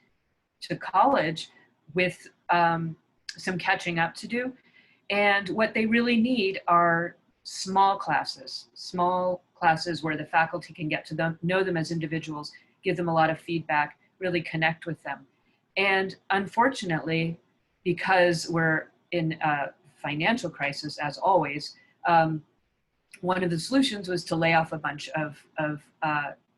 to college with some catching up to do. And what they really need are small classes where the faculty can get to know them as individuals, give them a lot of feedback, really connect with them. And unfortunately, because we're in a financial crisis, as always, one of the solutions was to lay off a bunch of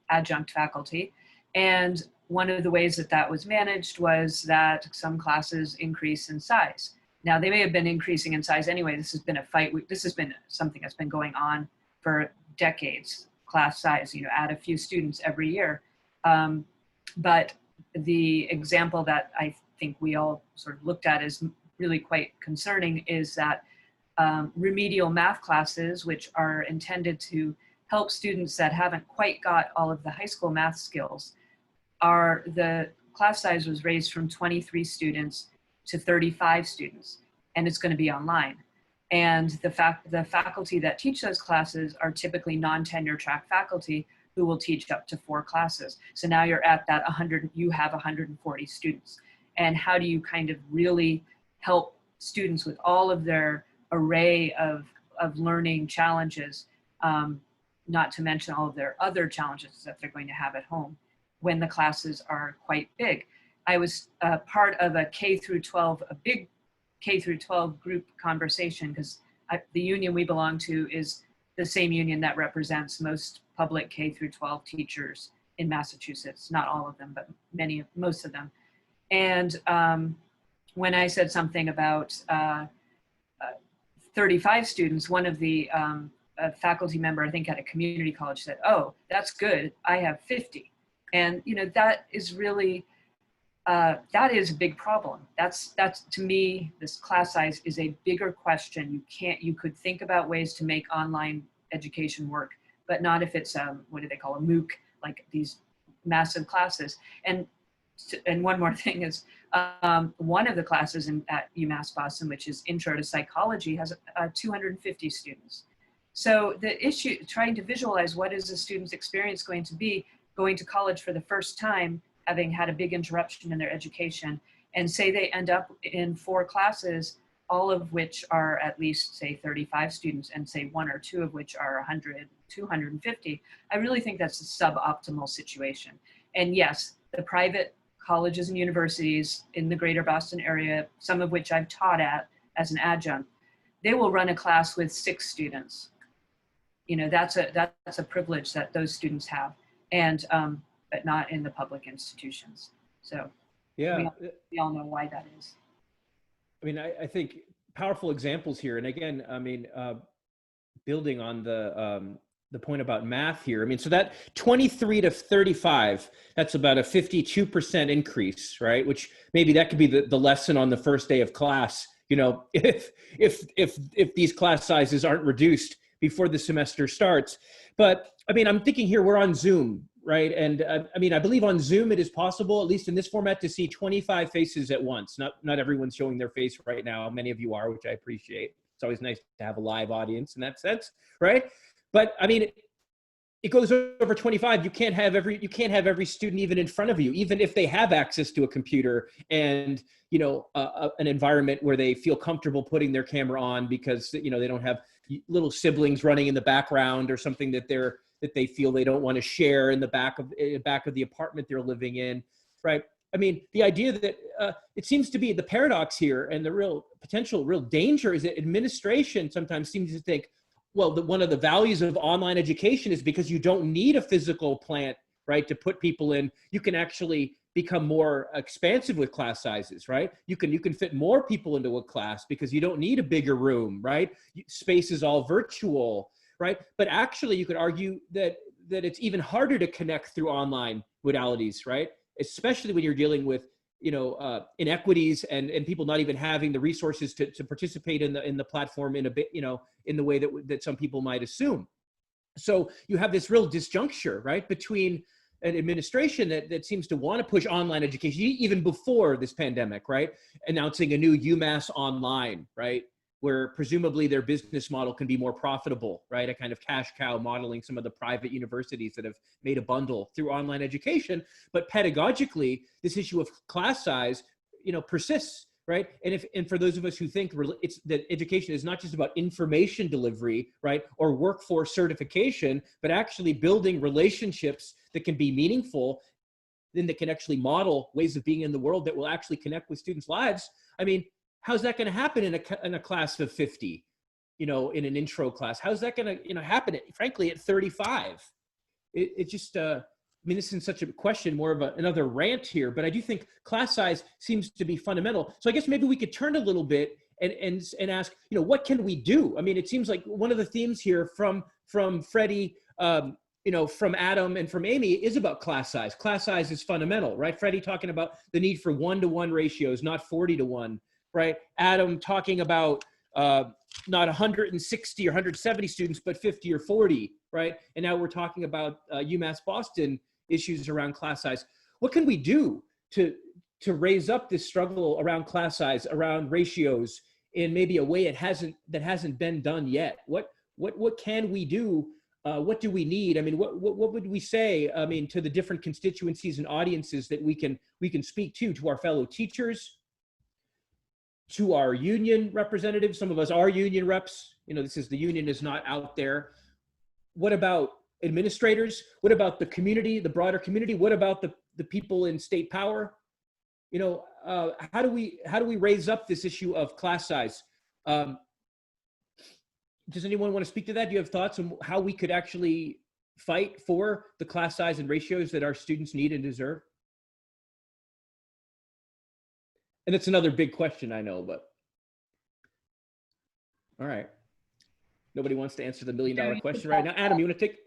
adjunct faculty. And one of the ways that was managed was that some classes increase in size. Now, they may have been increasing in size anyway. This has been a fight. This has been something that's been going on for decades, class size, add a few students every year. But the example that I think we all sort of looked at is really quite concerning is that remedial math classes, which are intended to help students that haven't quite got all of the high school math skills, the class size was raised from 23 students to 35 students, and it's going to be online. And the faculty that teach those classes are typically non-tenure track faculty who will teach up to 4 classes. So now you're at that 100, you have 140 students. And how do you kind of really help students with all of their array of learning challenges, not to mention all of their other challenges that they're going to have at home when the classes are quite big. I was part of a big K through 12 group conversation because the union we belong to is the same union that represents most public K through 12 teachers in Massachusetts. Not all of them, but most of them. And when I said something about 35 students, one of the a faculty member, I think at a community college, said, "Oh, that's good. I have 50." And that is really, that is a big problem. That's to me, this class size is a bigger question. You could think about ways to make online education work, but not if it's what do they call a MOOC, like these massive classes. And one more thing is, One of the classes at UMass Boston, which is Intro to Psychology, has 250 students. So the issue, trying to visualize what is a student's experience going to be going to college for the first time, having had a big interruption in their education, and say they end up in 4 classes, all of which are at least, say, 35 students, and say 1 or 2 of which are 100, 250. I really think that's a suboptimal situation. And yes, the private colleges and universities in the greater Boston area, some of which I've taught at as an adjunct, they will run a class with 6 students. You know, that's a privilege that those students have, and but not in the public institutions. So yeah, we all know why that is. I mean, I think powerful examples here. And again, I mean, building on the point about math here. I mean, so that 23 to 35, that's about a 52% increase, right? Which maybe that could be the lesson on the first day of class. You know, if these class sizes aren't reduced before the semester starts. But I mean, I'm thinking here, we're on Zoom, right? And I mean, I believe on Zoom it is possible, at least in this format, to see 25 faces at once. Not everyone's showing their face right now. Many of you are, which I appreciate. It's always nice to have a live audience in that sense, right? But I mean, it goes over 25. You can't have every student even in front of you, even if they have access to a computer and, you know, an environment where they feel comfortable putting their camera on, because, you know, they don't have little siblings running in the background or something that they feel they don't want to share in the back of the apartment they're living in, right? I mean, the idea that it seems to be the paradox here, and the real danger is that administration sometimes seems to think, well, one of the values of online education is because you don't need a physical plant, right, to put people in. You can actually become more expansive with class sizes, right? You can fit more people into a class because you don't need a bigger room, right? Space is all virtual, right? But actually, you could argue that it's even harder to connect through online modalities, right? Especially when you're dealing with, you know, inequities and people not even having the resources to participate in the platform in a bit, you know, in the way that some people might assume. So you have this real disjuncture, right, between an administration that seems to want to push online education even before this pandemic, right, announcing a new UMass Online, right, where presumably their business model can be more profitable, right, a kind of cash cow modeling some of the private universities that have made a bundle through online education. But pedagogically, this issue of class size, you know, persists, right? And for those of us who think that education is not just about information delivery, right, or workforce certification, but actually building relationships that can be meaningful, then that can actually model ways of being in the world that will actually connect with students' lives. I mean, how's that going to happen in a class of 50, you know, in an intro class? How's that going to, you know, happen frankly at 35? It just, I mean, this isn't such a question, more of another rant here, but I do think class size seems to be fundamental. So I guess maybe we could turn a little bit and ask, you know, what can we do? I mean, it seems like one of the themes here from Freddie, you know, from Adam and from Amy is about class size. Class size is fundamental, right? Freddie talking about the need for 1-to-1 ratios, not 40-to-1, right? Adam talking about not 160 or 170 students, but 50 or 40, right? And now we're talking about UMass Boston issues around class size. What can we do to raise up this struggle around class size, around ratios, in maybe a way that hasn't been done yet? What can we do? What do we need? I mean, what would we say? I mean, to the different constituencies and audiences that we can speak to our fellow teachers, to our union representatives. Some of us are union reps. You know, the union is not out there. What about administrators? What about the community, the broader community? What about the people in state power? You know, how do we raise up this issue of class size? Does anyone want to speak to that? Do you have thoughts on how we could actually fight for the class size and ratios that our students need and deserve? And it's another big question, I know, but all right. Nobody wants to answer the $1 million question right now. Adam, you want to take?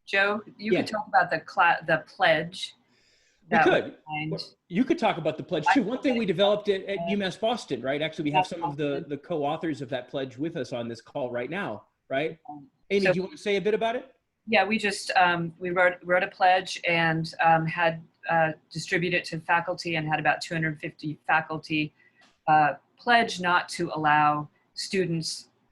Joe, you could talk about the pledge. We could. You could talk about the pledge too. One thing we developed at UMass Boston, right? Actually, we have some of the co-authors of that pledge with us on this call right now, right? Amy, do you want to say a bit about it? Yeah, we just we wrote a pledge and had distribute it to faculty and had about 250 faculty pledge not to allow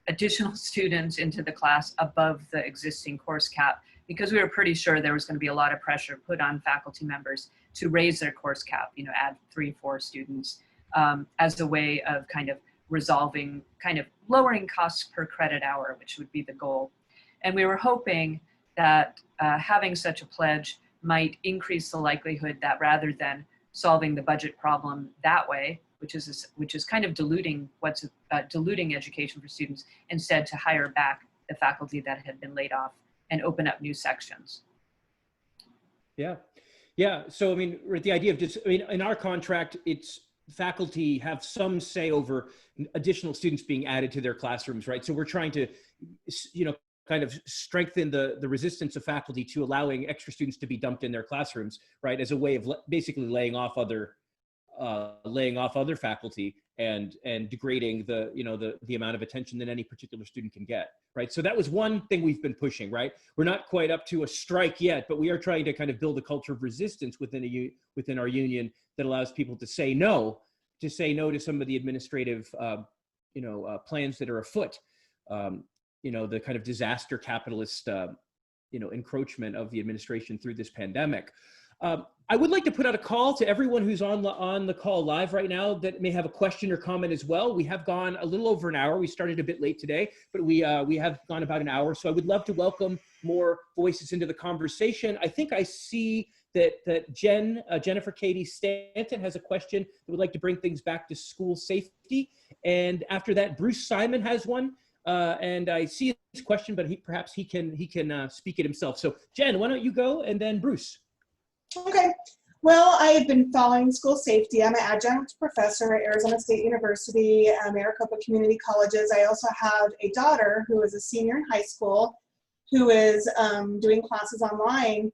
additional students into the class above the existing course cap, because we were pretty sure there was going to be a lot of pressure put on faculty members to raise their course cap, add 3-4 students as a way of kind of resolving, kind of lowering costs per credit hour, which would be the goal. And we were hoping that having such a pledge might increase the likelihood that rather than solving the budget problem that way, which is kind of diluting diluting education for students, instead to hire back the faculty that had been laid off and open up new sections. Yeah. So, I mean, with the idea of in our contract, it's faculty have some say over additional students being added to their classrooms, right? So we're trying to, kind of strengthen the resistance of faculty to allowing extra students to be dumped in their classrooms, right? As a way of basically laying off other faculty and degrading the amount of attention that any particular student can get, right? So that was one thing we've been pushing, right? We're not quite up to a strike yet, but we are trying to kind of build a culture of resistance within our union that allows people to say no to some of the administrative plans that are afoot. The kind of disaster capitalist encroachment of the administration through this pandemic. I would like to put out a call to everyone who's on the call live right now that may have a question or comment as well. We have gone a little over an hour. We started a bit late today, but we have gone about an hour. So I would love to welcome more voices into the conversation. I think I see that Jennifer Katie Stanton has a question that would like to bring things back to school safety. And after that, Bruce Simon has one. And I see his question, but perhaps he can speak it himself. So Jen, why don't you go, and then Bruce. Okay. Well, I've been following school safety. I'm an adjunct professor at Arizona State University, Maricopa Community Colleges. I also have a daughter who is a senior in high school who is doing classes online.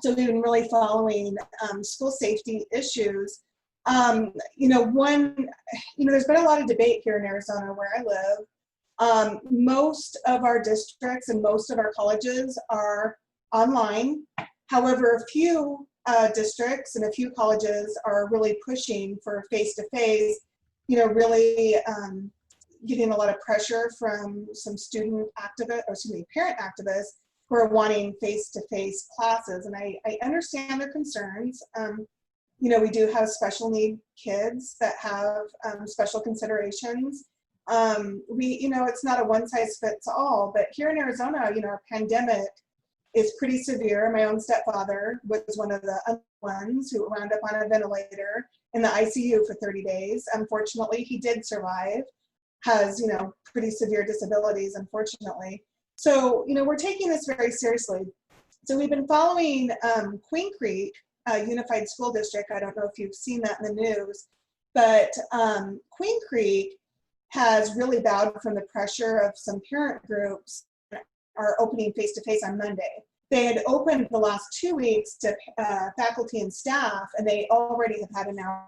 So we've been really following school safety issues. There's been a lot of debate here in Arizona where I live. Most of our districts and most of our colleges are online. However, a few districts and a few colleges are really pushing for face-to-face, really getting a lot of pressure from some parent activists who are wanting face-to-face classes. And I understand their concerns. We do have special need kids that have special considerations. It's not a one-size-fits-all, but here in Arizona, our pandemic is pretty severe. My own stepfather was one of the ones who wound up on a ventilator in the ICU for 30 days. Unfortunately, he did survive, has, pretty severe disabilities, unfortunately. So, we're taking this very seriously. So we've been following Queen Creek Unified School District. I don't know if you've seen that in the news, but Queen Creek has really bowed from the pressure of some parent groups that are opening face-to-face on Monday. They had opened the last 2 weeks to faculty and staff, and they already have had an hour.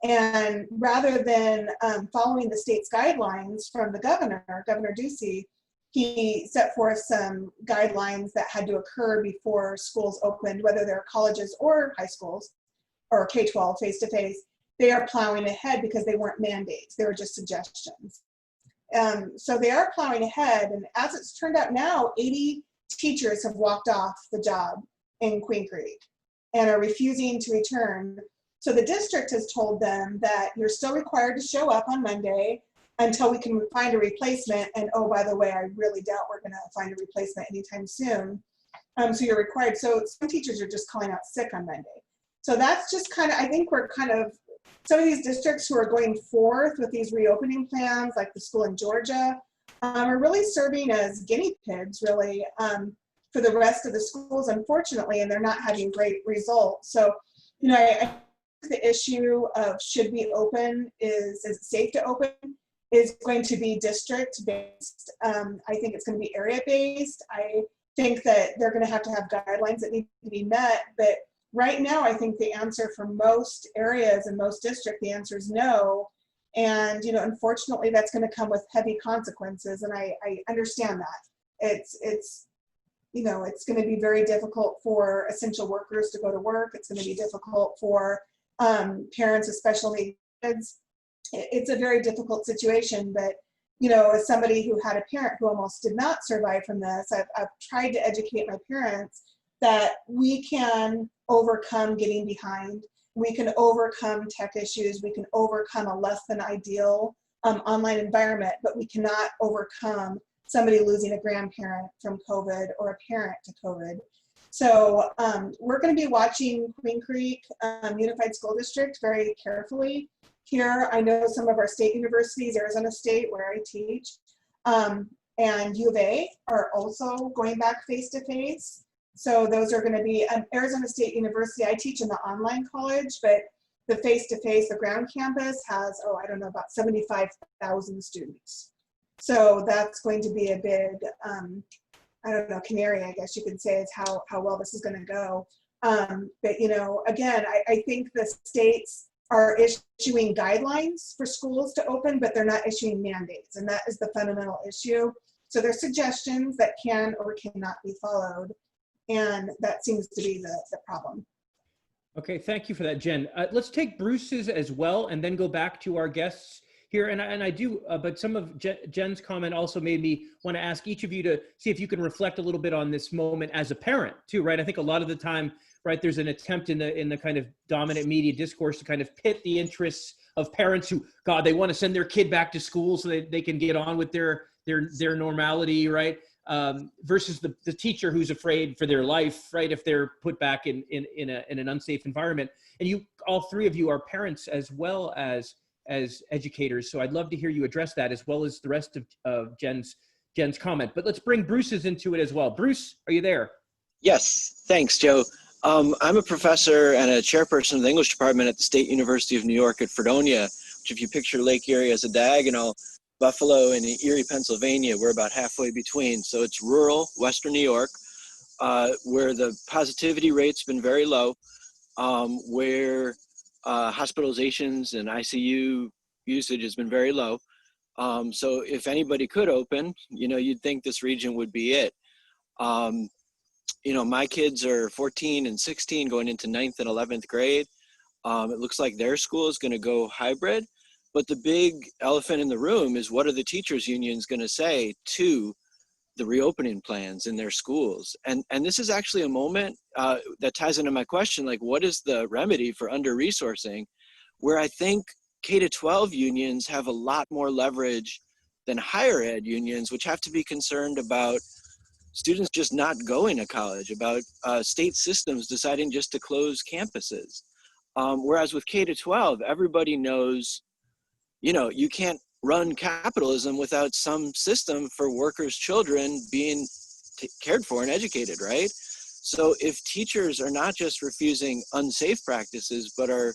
And rather than following the state's guidelines from the governor, Governor Ducey, he set forth some guidelines that had to occur before schools opened, whether they're colleges or high schools or K-12 face-to-face. They are plowing ahead because they weren't mandates. They were just suggestions. So they are plowing ahead. And as it's turned out now, 80 teachers have walked off the job in Queen Creek and are refusing to return. So the district has told them that you're still required to show up on Monday until we can find a replacement. And oh, by the way, I really doubt we're gonna find a replacement anytime soon. So you're required. So some teachers are just calling out sick on Monday. So that's just I think we're some of these districts who are going forth with these reopening plans, like the school in Georgia, are really serving as guinea pigs, really, for the rest of the schools, unfortunately, and they're not having great results. So, I think the issue of should we open, is it safe to open, is going to be district-based. I think it's going to be area-based. I think that they're going to have guidelines that need to be met, but right now, I think the answer for most areas and most districts, the answer is no. And, unfortunately, that's going to come with heavy consequences. And I understand that. it's going to be very difficult for essential workers to go to work. It's going to be difficult for parents of special needs kids. It's a very difficult situation, but as somebody who had a parent who almost did not survive from this, I've tried to educate my parents that we can overcome getting behind. We can overcome tech issues. We can overcome a less than ideal online environment, but we cannot overcome somebody losing a grandparent from COVID or a parent to COVID. So we're going to be watching Queen Creek Unified School District very carefully. Here, I know some of our state universities, Arizona State, where I teach, and U of A are also going back face-to-face. So those are going to be, Arizona State University, I teach in the online college, but the face-to-face, the ground campus has, about 75,000 students. So that's going to be a big, canary, I guess you could say, is how well this is going to go. But, again, I think the states are issuing guidelines for schools to open, but they're not issuing mandates. And that is the fundamental issue. So there's suggestions that can or cannot be followed. And that seems to be the problem. Okay, thank you for that, Jen. Let's take Bruce's as well, and then go back to our guests here. And I do, but some of Jen's comment also made me want to ask each of you to see if you can reflect a little bit on this moment as a parent too, right? I think a lot of the time, right, there's an attempt in the kind of dominant media discourse to kind of pit the interests of parents who, God, they want to send their kid back to school so that they can get on with their normality, right? Versus the teacher who's afraid for their life, right, if they're put back in an unsafe environment. And you, all three of you, are parents as well as educators. So I'd love to hear you address that, as well as the rest of Jen's comment. But let's bring Bruce's into it as well. Bruce, are you there? Yes, thanks, Joe. I'm a professor and a chairperson of the English department at the State University of New York at Fredonia, which, if you picture Lake Erie as a diagonal, Buffalo and Erie, Pennsylvania, we're about halfway between. So it's rural Western New York, where the positivity rate's been very low, where hospitalizations and ICU usage has been very low. So if anybody could open, you'd think this region would be it. My kids are 14 and 16 going into 9th and 11th grade. It looks like their school is going to go hybrid. But the big elephant in the room is, what are the teachers' unions going to say to the reopening plans in their schools? And this is actually a moment that ties into my question, like, what is the remedy for under-resourcing, where I think K-12 unions have a lot more leverage than higher ed unions, which have to be concerned about students just not going to college, about state systems deciding just to close campuses. Whereas with K-12, everybody knows, you can't run capitalism without some system for workers' children being cared for and educated, right? So if teachers are not just refusing unsafe practices, but are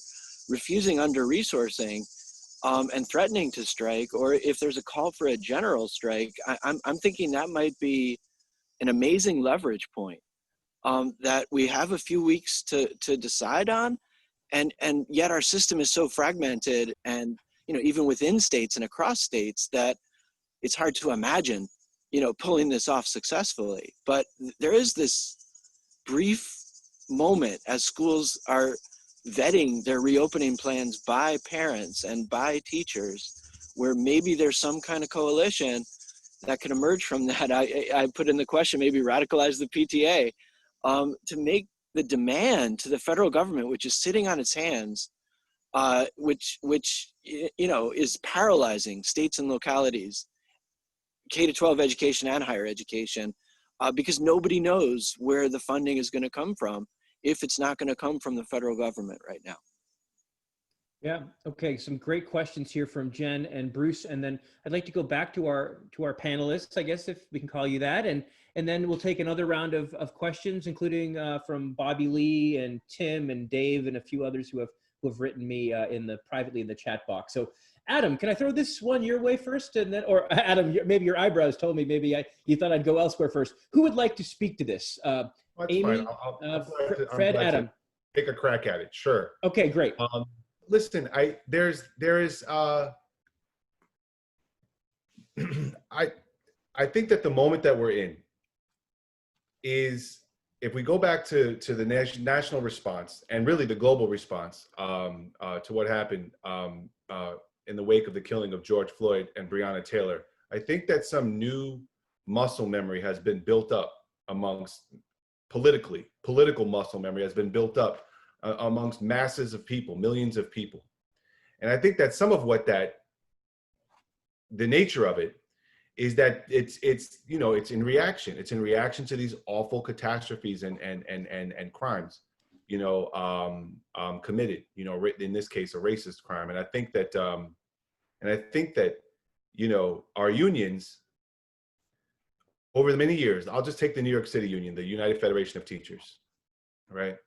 refusing under-resourcing and threatening to strike, or if there's a call for a general strike, I'm thinking that might be an amazing leverage point that we have a few weeks to decide on, and yet our system is so fragmented, and even within states and across states, that it's hard to imagine pulling this off successfully. But there is this brief moment as schools are vetting their reopening plans by parents and by teachers, where maybe there's some kind of coalition that can emerge from that. I put in the question, maybe radicalize the PTA to make the demand to the federal government, which is sitting on its hands, which is paralyzing states and localities, K-12 education and higher education, because nobody knows where the funding is going to come from if it's not going to come from the federal government right now. Yeah. Okay. Some great questions here from Jen and Bruce, and then I'd like to go back to our panelists, I guess, if we can call you that, and then we'll take another round of questions, including from Bobbi-Lee and Tim and Dave and a few others who have written me privately in the chat box. So, Adam, can I throw this one your way first, and then, or Adam, maybe your eyebrows told me you thought I'd go elsewhere first. Who would like to speak to this? Amy, Fred, Adam. Take a crack at it. Sure. Okay, great. Listen, there is I think that the moment that we're in is if we go back to the national response and really the global response to what happened in the wake of the killing of George Floyd and Breonna Taylor, I think that some new muscle memory has been built up amongst political muscle memory has been built up amongst masses of people, millions of people. And I think that some of what the nature of it is that it's in reaction. It's in reaction to these awful catastrophes and crimes, committed, in this case, a racist crime. And I think that, our unions over the many years, I'll just take the New York City Union, the United Federation of Teachers, right?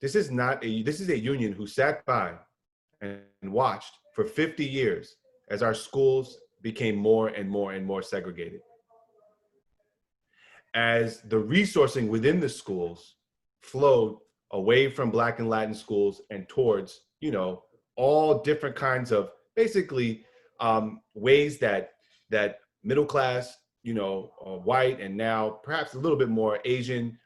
This is a union who sat by and watched for 50 years as our schools became more and more and more segregated. As the resourcing within the schools flowed away from Black and Latin schools and towards, all different kinds of basically ways that middle class, white and now perhaps a little bit more Asian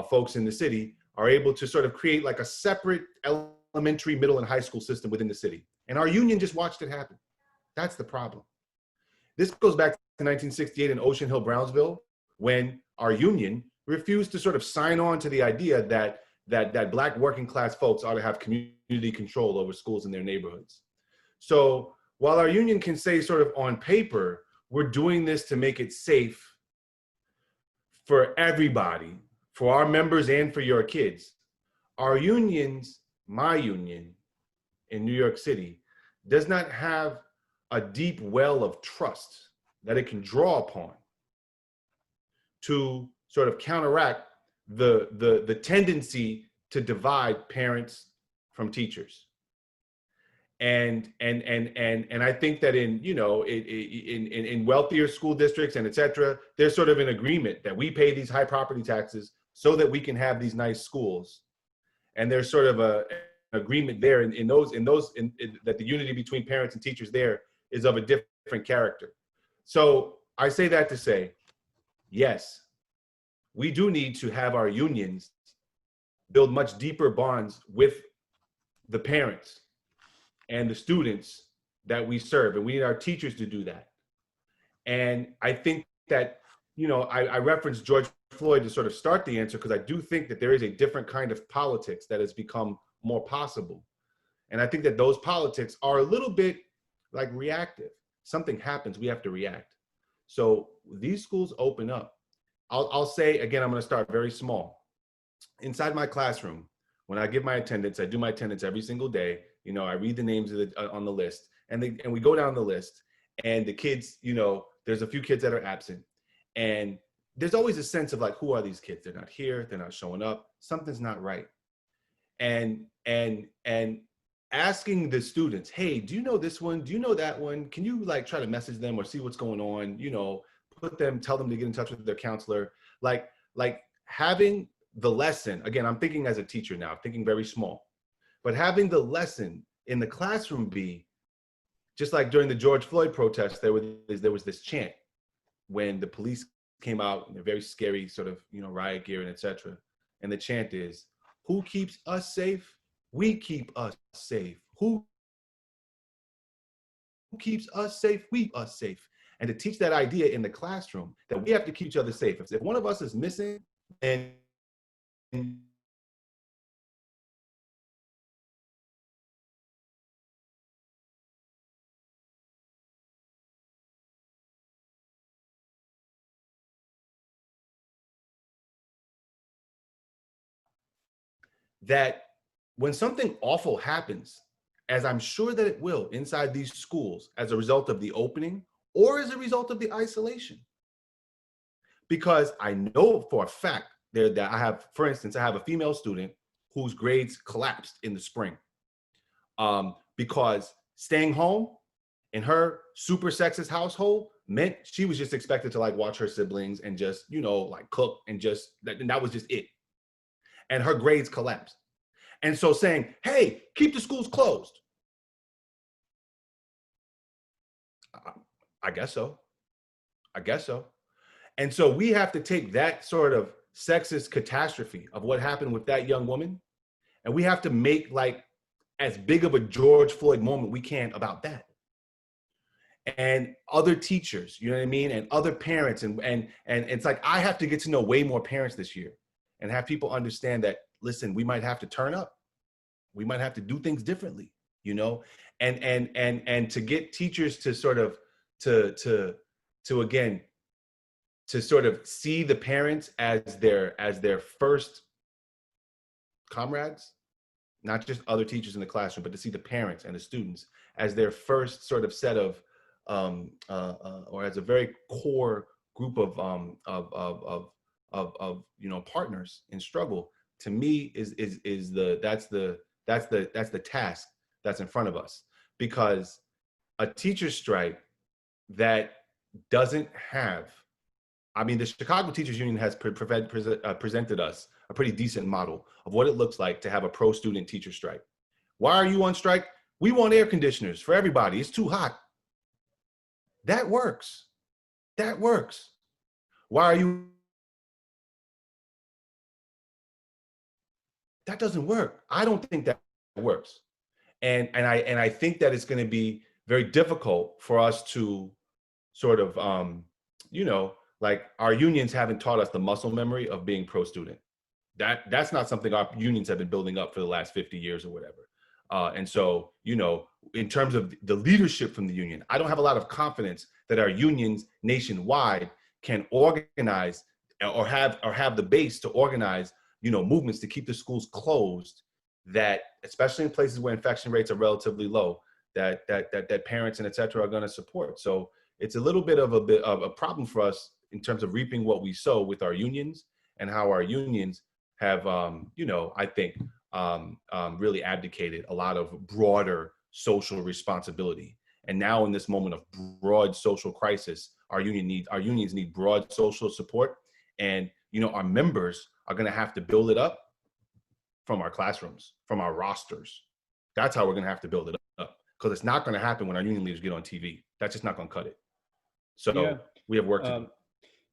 folks in the city are able to sort of create like a separate elementary, middle, and high school system within the city. And our union just watched it happen. That's the problem. This goes back to 1968 in Ocean Hill, Brownsville, when our union refused to sort of sign on to the idea that Black working class folks ought to have community control over schools in their neighborhoods. So while our union can say sort of on paper, we're doing this to make it safe for everybody, for our members and for your kids, our unions, my union in New York City, does not have a deep well of trust that it can draw upon to sort of counteract the tendency to divide parents from teachers. And I think that in wealthier school districts and et cetera, there's sort of an agreement that we pay these high property taxes so that we can have these nice schools. And there's sort of an agreement there that the unity between parents and teachers there is of a different character. So I say that to say, yes, we do need to have our unions build much deeper bonds with the parents and the students that we serve, and we need our teachers to do that. And I think that, I referenced George Floyd to sort of start the answer because I do think that there is a different kind of politics that has become more possible. And I think that those politics are a little bit like reactive. Something happens, we have to react. So these schools open up. I'll say, again, I'm gonna start very small. Inside my classroom, when I give my attendance, I do my attendance every single day. I read the names of on the list, and we go down the list, and the kids, there's a few kids that are absent, and there's always a sense of like, who are these kids? They're not here, they're not showing up, something's not right. And asking the students, hey, do you know this one? Do you know that one? Can you like try to message them or see what's going on? Tell them to get in touch with their counselor. Like having the lesson, again, I'm thinking as a teacher now, thinking very small, but having the lesson in the classroom be, just like during the George Floyd protests, there was this chant when the police came out in a very scary sort of, riot gear and et cetera. And the chant is, who keeps us safe? We keep us safe. Who keeps us safe? We keep us safe. And to teach that idea in the classroom that we have to keep each other safe. If one of us is missing, then that when something awful happens, as I'm sure that it will inside these schools as a result of the opening or as a result of the isolation, because I know for a fact that I have, for instance, I have a female student whose grades collapsed in the spring because staying home in her super sexist household meant she was just expected to like watch her siblings and just, like cook and that was just it. And her grades collapsed. And so saying, hey, keep the schools closed. I guess so. And so we have to take that sort of sexist catastrophe of what happened with that young woman. And we have to make like as big of a George Floyd moment we can about that. And other teachers, you know what I mean? And other parents. And it's like, I have to get to know way more parents this year and have people understand that, listen, we might have to turn up. We might have to do things differently, you know? And to get teachers to sort of, to again, to sort of see the parents as their first comrades, not just other teachers in the classroom, but to see the parents and the students as their first sort of set of, or as a very core group of you know, partners in struggle. To me, that's the task that's in front of us, because a teacher strike that doesn't have, I mean, the Chicago Teachers Union has presented us a pretty decent model of what it looks like to have a pro-student teacher strike. Why are you on strike? We want air conditioners for everybody. It's too hot. That works. That works. Why are you? That doesn't work. I don't think that works. And I think that it's going to be very difficult for us to sort of, you know, like our unions haven't taught us the muscle memory of being pro-student. That's not something our unions have been building up for the last 50 years or whatever. And so, you know, in terms of the leadership from the union, I don't have a lot of confidence that our unions nationwide can organize or have the base to organize, you know, movements to keep the schools closed, that, especially in places where infection rates are relatively low, that parents and et cetera are going to support. So it's a little bit of a problem for us in terms of reaping what we sow with our unions, and how our unions have, you know, I think, really abdicated a lot of broader social responsibility. And now in this moment of broad social crisis, our unions need broad social support. And, you know, our members are going to have to build it up from our classrooms, from our rosters. That's how we're going to have to build it up, because it's not going to happen when our union leaders get on TV. That's just not going to cut it. So yeah, we have work to do.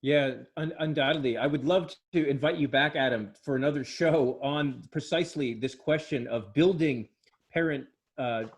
Yeah, undoubtedly. I would love to invite you back, Adam, for another show on precisely this question of building parent,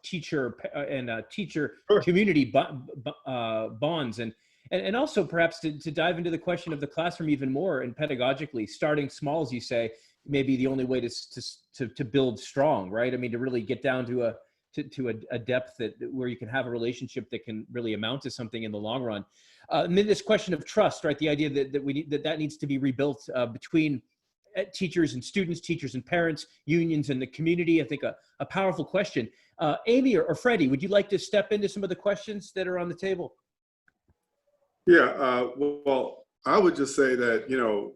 teacher, and teacher community bonds, and also perhaps to dive into the question of the classroom even more, and pedagogically, starting small, as you say, may be the only way to build strong, right? I mean, to really get down to a depth where you can have a relationship that can really amount to something in the long run. And then this question of trust, right? The idea that needs to be rebuilt between teachers and students, teachers and parents, unions and the community. I think a powerful question. Amy or Freddie, would you like to step into some of the questions that are on the table? Yeah, well, I would just say that, you know,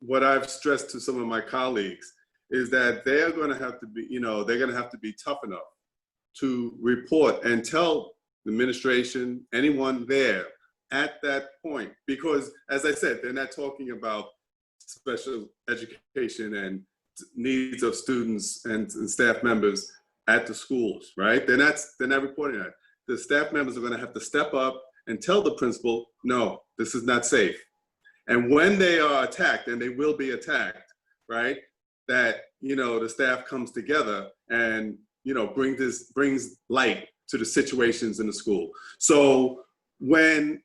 what I've stressed to some of my colleagues is that they're going to have to be, you know, they're going to have to be tough enough to report and tell the administration, anyone there at that point, because as I said, they're not talking about special education and needs of students and staff members at the schools, right? They're not reporting that. The staff members are going to have to step up and tell the principal, no, this is not safe. And when they are attacked, and they will be attacked, right? That, you know, the staff comes together and, you know, brings light to the situations in the school. So when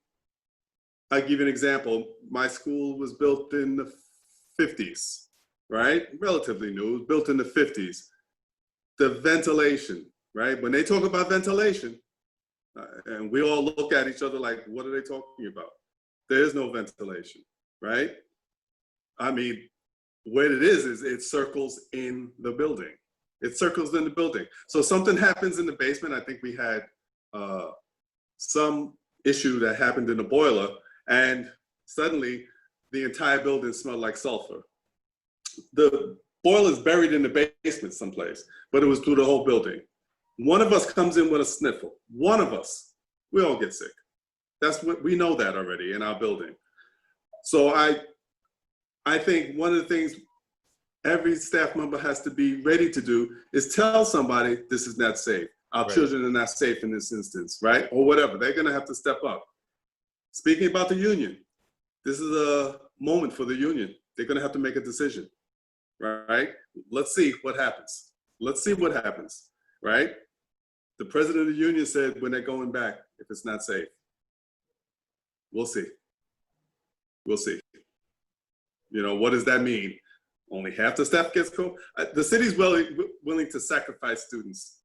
I give you an example, my school was built in the 50s, right? Relatively new, it was built in the 50s. The ventilation, right? When they talk about ventilation, and we all look at each other like, what are they talking about? There is no ventilation, right? I mean, what it is it circles in the building. It circles in the building. So something happens in the basement. I think we had some issue that happened in the boiler, and suddenly the entire building smelled like sulfur. The boiler's buried in the basement someplace, but it was through the whole building. One of us comes in with a sniffle. One of us, we all get sick. That's what we know that already in our building. So I think one of the things every staff member has to be ready to do is tell somebody this is not safe. Our children are not safe in this instance, right? Or whatever. They're going to have to step up. Speaking about the union, this is a moment for the union. They're going to have to make a decision, right? Let's see what happens. Let's see what happens, right? The president of the union said when they're going back, if it's not safe. We'll see. We'll see. You know, what does that mean? Only half the staff gets COVID. The city's willing to sacrifice students,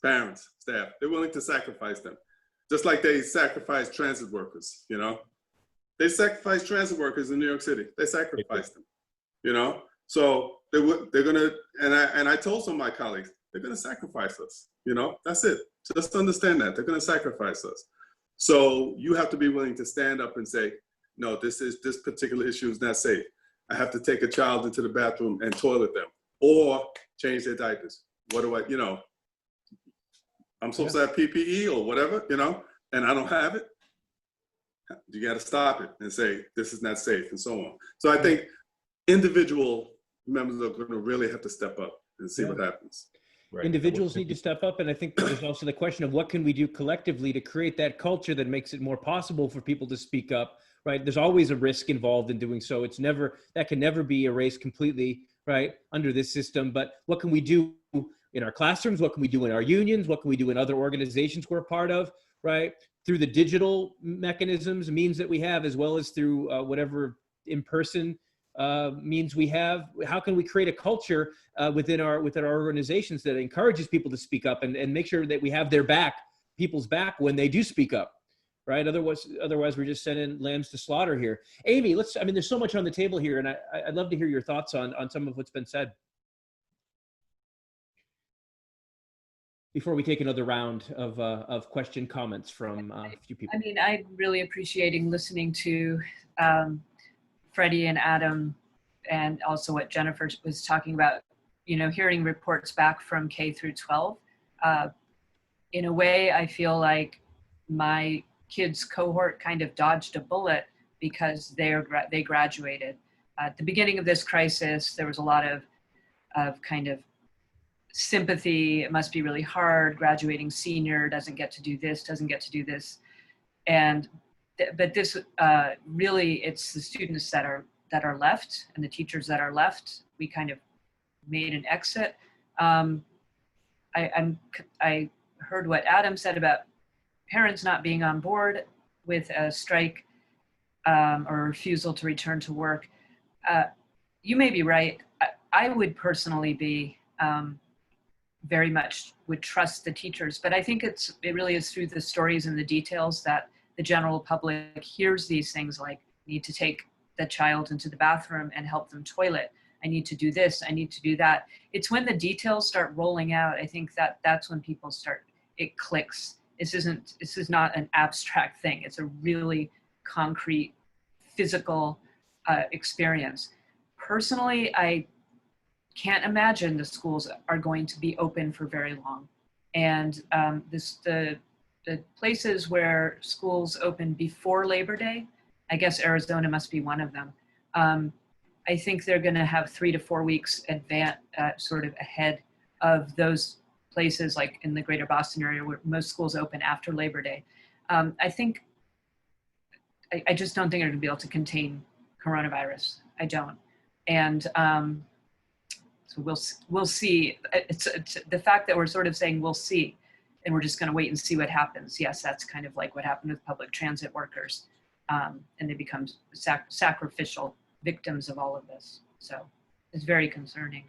parents, staff. They're willing to sacrifice them. Just like they sacrifice transit workers, you know? They sacrifice transit workers in New York City. They sacrifice them, you know? So they're gonna, and I told some of my colleagues, they're gonna sacrifice us, you know? That's it. Just understand that. They're gonna sacrifice us. So you have to be willing to stand up and say, no, this particular issue is not safe. I have to take a child into the bathroom and toilet them or change their diapers. What do I, you know, I'm supposed to have PPE or whatever, you know, and I don't have it. You got to stop it and say, this is not safe and so on. So I think individual members are going to really have to step up and see what happens. Right. Individuals need to step up. And I think there's also the question of what can we do collectively to create that culture that makes it more possible for people to speak up, right? There's always a risk involved in doing so. It's never, that can never be erased completely, right, under this system. But what can we do in our classrooms? What can we do in our unions? What can we do in other organizations we're a part of, right? Through the digital mechanisms, means that we have, as well as through whatever in-person means we have. How can we create a culture within our organizations that encourages people to speak up and make sure that we have their back, people's back when they do speak up, right? Otherwise we're just sending lambs to slaughter here. Amy, I mean, there's so much on the table here, and I'd love to hear your thoughts on some of what's been said before we take another round of question comments from a few people. I mean, I'm really appreciating listening to Freddie and Adam, and also what Jennifer was talking about, you know, hearing reports back from K through 12. In a way, I feel like my kids' cohort kind of dodged a bullet because they graduated. At the beginning of this crisis, there was a lot of kind of sympathy. It must be really hard. Graduating senior doesn't get to do this, doesn't get to do this. But this really, it's the students that are left and the teachers that are left. We kind of made an exit. I heard what Adam said about parents not being on board with a strike or refusal to return to work. You may be right. I would personally be very much would trust the teachers, but I think it really is through the stories and the details that the general public hears these things, like, I need to take the child into the bathroom and help them toilet. I need to do this, I need to do that. It's when the details start rolling out, I think that's when people it clicks. This is not an abstract thing. It's a really concrete, physical experience. Personally, I can't imagine the schools are going to be open for very long. And the places where schools open before Labor Day, I guess Arizona must be one of them. I think they're going to have 3 to 4 weeks sort of ahead of those places, like in the greater Boston area where most schools open after Labor Day. I just don't think they're going to be able to contain coronavirus. I don't. And so we'll see. It's the fact that we're sort of saying we'll see, and we're just going to wait and see what happens. Yes, that's kind of like what happened with public transit workers, and they become sacrificial victims of all of this. So it's very concerning.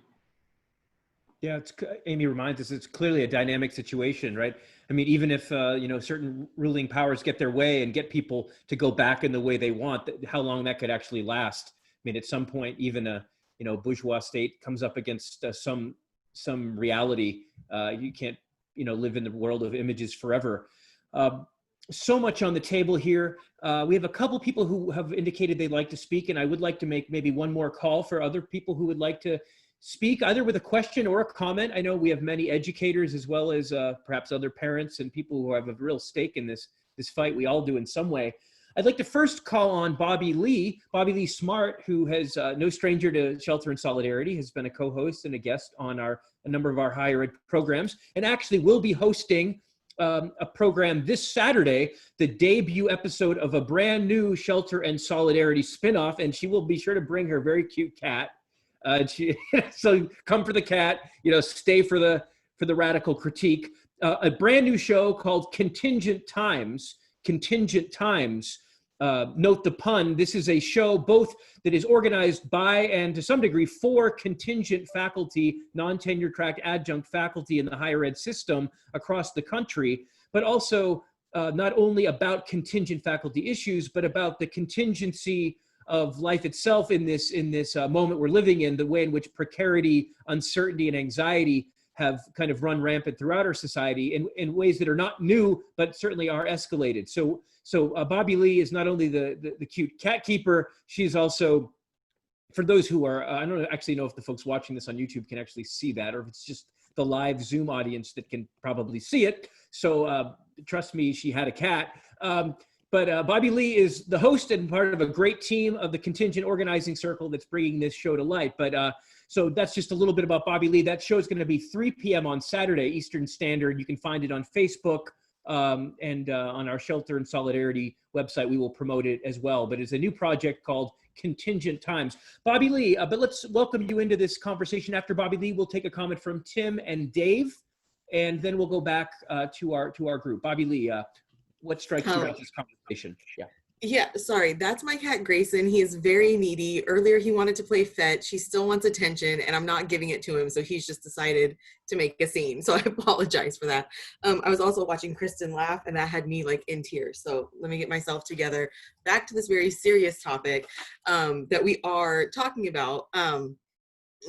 Yeah, Amy reminds us it's clearly a dynamic situation, right? I mean, even if certain ruling powers get their way and get people to go back in the way they want, how long that could actually last? I mean, at some point, even a bourgeois state comes up against some reality. You can't live in the world of images forever. So much on the table here. We have a couple people who have indicated they'd like to speak, and I would like to make maybe one more call for other people who would like to speak, either with a question or a comment. I know we have many educators as well as perhaps other parents and people who have a real stake in this fight. We all do in some way. I'd like to first call on Bobbi-Lee Smart, who has no stranger to Shelter in Solidarity, has been a co-host and a guest on a number of our higher ed programs, and actually will be hosting a program this Saturday, the debut episode of a brand new Shelter and Solidarity spinoff, and she will be sure to bring her very cute cat. So come for the cat, stay for the radical critique. A brand new show called Contingent Times. Note the pun. This is a show both that is organized by and to some degree for contingent faculty, non-tenure track adjunct faculty in the higher ed system across the country, but also not only about contingent faculty issues, but about the contingency of life itself in this moment we're living in, the way in which precarity, uncertainty, and anxiety have kind of run rampant throughout our society in ways that are not new, but certainly are escalated. So Bobbi-Lee is not only the cute cat keeper, she's also, for those who are, I don't actually know if the folks watching this on YouTube can actually see that, or if it's just the live Zoom audience that can probably see it. So trust me, she had a cat. But Bobbi-Lee is the host and part of a great team of the contingent organizing circle that's bringing this show to light. But so that's just a little bit about Bobbi-Lee. That show is going to be 3 p.m. on Saturday, Eastern Standard. You can find it on Facebook and on our Shelter and Solidarity website. We will promote it as well. But it's a new project called Contingent Times. Bobbi-Lee, but let's welcome you into this conversation. After Bobbi-Lee, we'll take a comment from Tim and Dave, and then we'll go back to our group. Bobbi-Lee, what strikes you about this conversation? Yeah, sorry, that's my cat Grayson. He is very needy. Earlier he wanted to play fetch. He still wants attention and I'm not giving it to him, so he's just decided to make a scene. So I apologize for that. I was also watching Kristen laugh and that had me like in tears. So let me get myself together. Back to this very serious topic that we are talking about.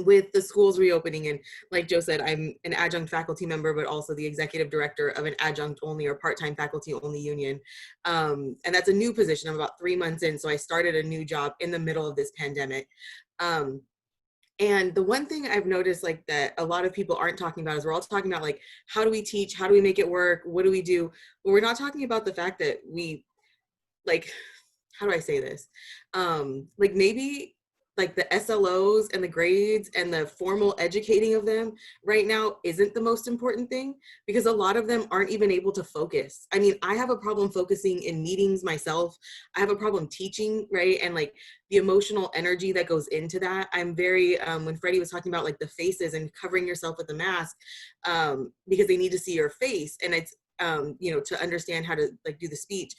With the schools reopening, and like Joe said, I'm an adjunct faculty member, but also the executive director of an adjunct only or part-time faculty only union. And that's a new position. I'm about 3 months in, so I started a new job in the middle of this pandemic. And the one thing I've noticed like that a lot of people aren't talking about is we're all talking about like, how do we teach? How do we make it work? What do we do? But we're not talking about the fact that we, like, how do I say this? Like maybe like the SLOs and the grades and the formal educating of them right now isn't the most important thing, because a lot of them aren't even able to focus. I mean, I have a problem focusing in meetings myself. I have a problem teaching, right? And like the emotional energy that goes into that. I'm very, when Freddie was talking about like the faces and covering yourself with a mask because they need to see your face, and it's, to understand how to like do the speech.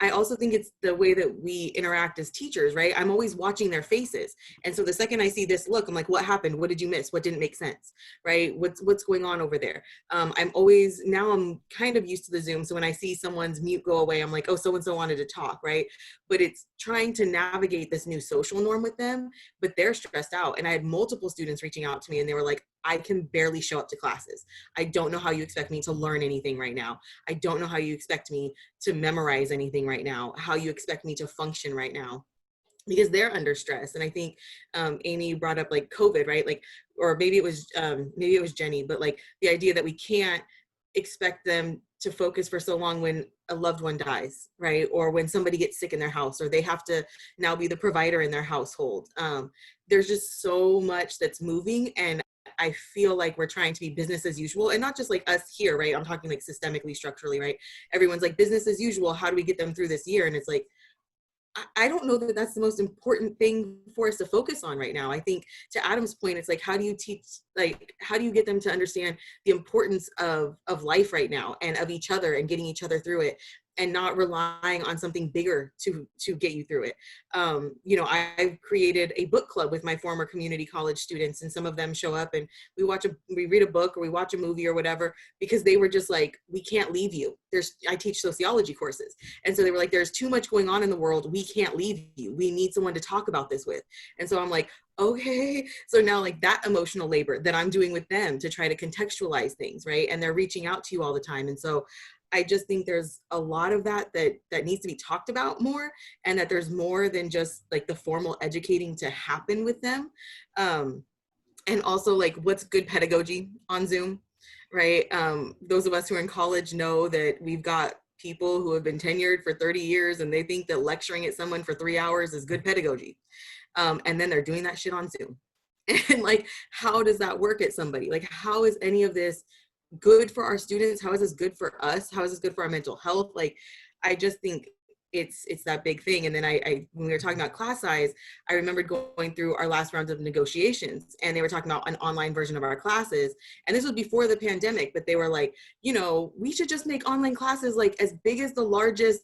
I also think it's the way that we interact as teachers, right? I'm always watching their faces. And so the second I see this look, I'm like, what happened? What did you miss? What didn't make sense, right? What's going on over there? I'm kind of used to the Zoom. So when I see someone's mute go away, I'm like, oh, so-and-so wanted to talk, right? But it's trying to navigate this new social norm with them, but they're stressed out. And I had multiple students reaching out to me and they were like, I can barely show up to classes. I don't know how you expect me to learn anything right now. I don't know how you expect me to memorize anything right now, how you expect me to function right now, because they're under stress. And I think Amy brought up like COVID, right? Like, or maybe it was Jenny, but like the idea that we can't expect them to focus for so long when a loved one dies, right? Or when somebody gets sick in their house, or they have to now be the provider in their household. There's just so much that's moving, and I feel like we're trying to be business as usual, and not just like us here, right? I'm talking like systemically, structurally, right? Everyone's like business as usual. How do we get them through this year? And it's like, I don't know that that's the most important thing for us to focus on right now. I think to Adam's point, it's like, how do you teach, like, how do you get them to understand the importance of life right now and of each other and getting each other through it, and not relying on something bigger to get you through it. I've created a book club with my former community college students, and some of them show up and we read a book or we watch a movie or whatever, because they were just like, we can't leave you. I teach sociology courses. And so they were like, there's too much going on in the world. We can't leave you. We need someone to talk about this with. And so I'm like, okay. So now like that emotional labor that I'm doing with them to try to contextualize things, right? And they're reaching out to you all the time. And so I just think there's a lot of that needs to be talked about more, and that there's more than just like the formal educating to happen with them. And also like, what's good pedagogy on Zoom, right? Those of us who are in college know that we've got people who have been tenured for 30 years and they think that lecturing at someone for 3 hours is good pedagogy. And then they're doing that shit on Zoom. And like, how does that work at somebody? Like, how is any of this good for our students? How is this good for us? How is this good for our mental health? Like, I just think it's that big thing. And then I when we were talking about class size, I remembered going through our last round of negotiations, and they were talking about an online version of our classes. And this was before the pandemic, but they were like, you know, we should just make online classes like as big as the largest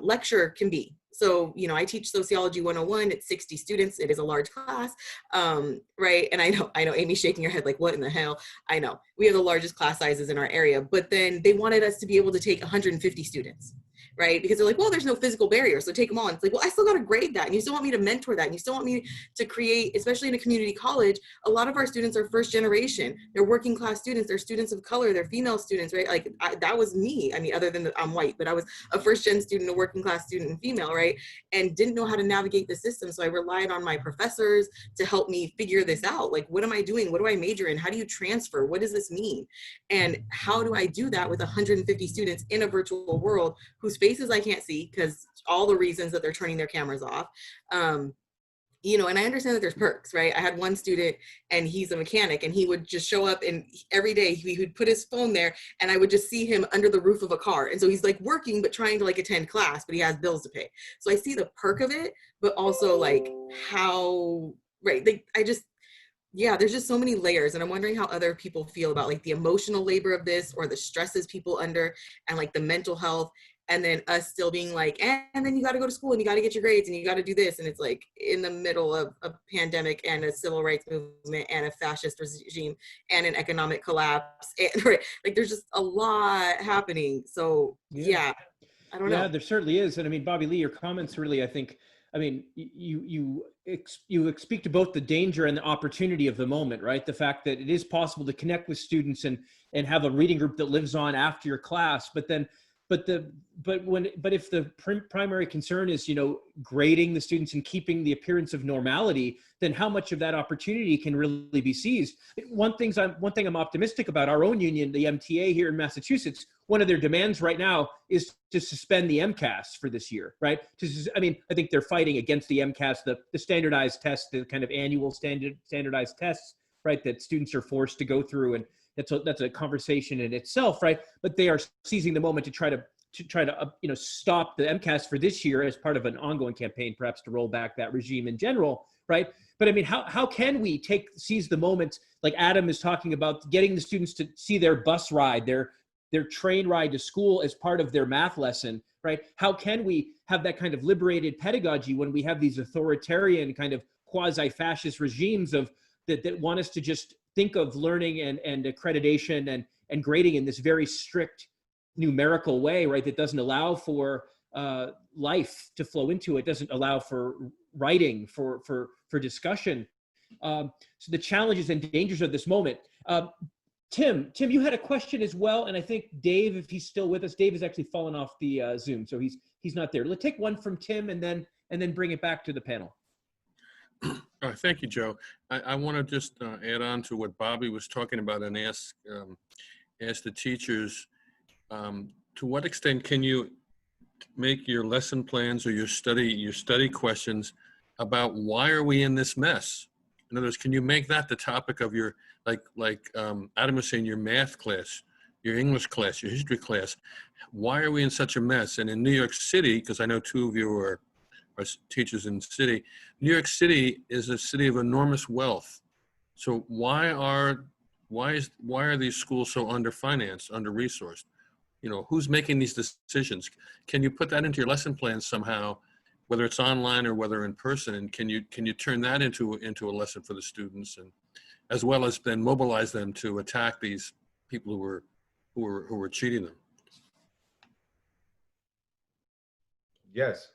lecture can be. So, you know, I teach Sociology 101, it's 60 students, it is a large class, right? And I know Amy's shaking her head like, what in the hell? I know, we have the largest class sizes in our area, but then they wanted us to be able to take 150 students, right? Because they're like, well, there's no physical barrier, so take them all. And it's like, well, I still got to grade that, and you still want me to mentor that, and you still want me to create, especially in a community college, a lot of our students are first generation, they're working class students, they're students of color, they're female students, right? Like that was me. I mean, other than I'm white, but I was a first gen student, a working class student, and female, right? And didn't know how to navigate the system. So I relied on my professors to help me figure this out. Like, what am I doing? What do I major in? How do you transfer? What does this mean? And how do I do that with 150 students in a virtual world whose faces I can't see because all the reasons that they're turning their cameras off? You know, and I understand that there's perks, right? I had one student and he's a mechanic, and he would just show up, and every day he would put his phone there, and I would just see him under the roof of a car. And so he's like working, but trying to like attend class, but he has bills to pay. So I see the perk of it, but also like how, right? Like yeah, there's just so many layers, and I'm wondering how other people feel about like the emotional labor of this, or the stresses people under, and like the mental health. And then us still being like, and then you got to go to school, and you got to get your grades, and you got to do this. And it's like in the middle of a pandemic and a civil rights movement and a fascist regime and an economic collapse. And, right, like there's just a lot happening. So yeah, I don't know. Yeah, there certainly is. And I mean, Bobbi-Lee, your comments really, I think, I mean, you speak to both the danger and the opportunity of the moment, right? The fact that it is possible to connect with students and have a reading group that lives on after your class, but if the primary concern is, you know, grading the students and keeping the appearance of normality, then how much of that opportunity can really be seized? One thing I'm optimistic about, our own union, the MTA here in Massachusetts, one of their demands right now is to suspend the MCAS for this year, right? I mean, I think they're fighting against the MCAS, the standardized test, the kind of annual standardized tests, right, that students are forced to go through, and that's a conversation in itself, right? But they are seizing the moment to try to you know, stop the MCAS for this year as part of an ongoing campaign, perhaps to roll back that regime in general, right? But I mean, how can we seize the moment, like Adam is talking about, getting the students to see their bus ride, their train ride to school as part of their math lesson, right? How can we have that kind of liberated pedagogy when we have these authoritarian kind of quasi-fascist regimes that want us to just think of learning and accreditation and grading in this very strict numerical way, right? That doesn't allow for life to flow into it, doesn't allow for writing, for discussion. So the challenges and dangers of this moment. Tim, you had a question as well, and I think Dave, if he's still with us, Dave has actually fallen off the Zoom, so he's not there. Let's take one from Tim and then bring it back to the panel. Thank you, Joe. I want to just add on to what Bobby was talking about and ask the teachers, to what extent can you make your lesson plans or your study questions about why are we in this mess? In other words, can you make that the topic of your, like Adam was saying, your math class, your English class, your history class? Why are we in such a mess? And in New York City, because I know two of you are teachers in the city, New York City is a city of enormous wealth. So why are these schools so underfinanced, under-resourced? You know, who's making these decisions? Can you put that into your lesson plan somehow, whether it's online or whether in person? And can you turn that into a lesson for the students, and as well as then mobilize them to attack these people who were cheating them? Yes.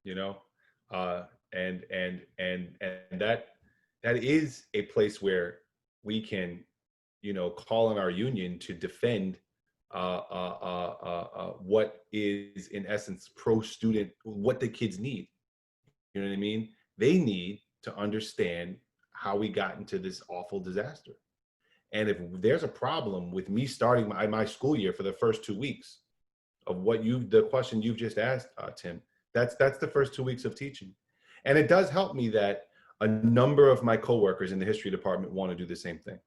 You know, and that is a place where we can, you know, call on our union to defend what is in essence pro-student, what the kids need. You know what I mean? They need to understand how we got into this awful disaster. And if there's a problem with me starting my school year for the first 2 weeks of the question you've just asked, Tim, that's the first 2 weeks of teaching. And it does help me that a number of my coworkers in the history department want to do the same thing.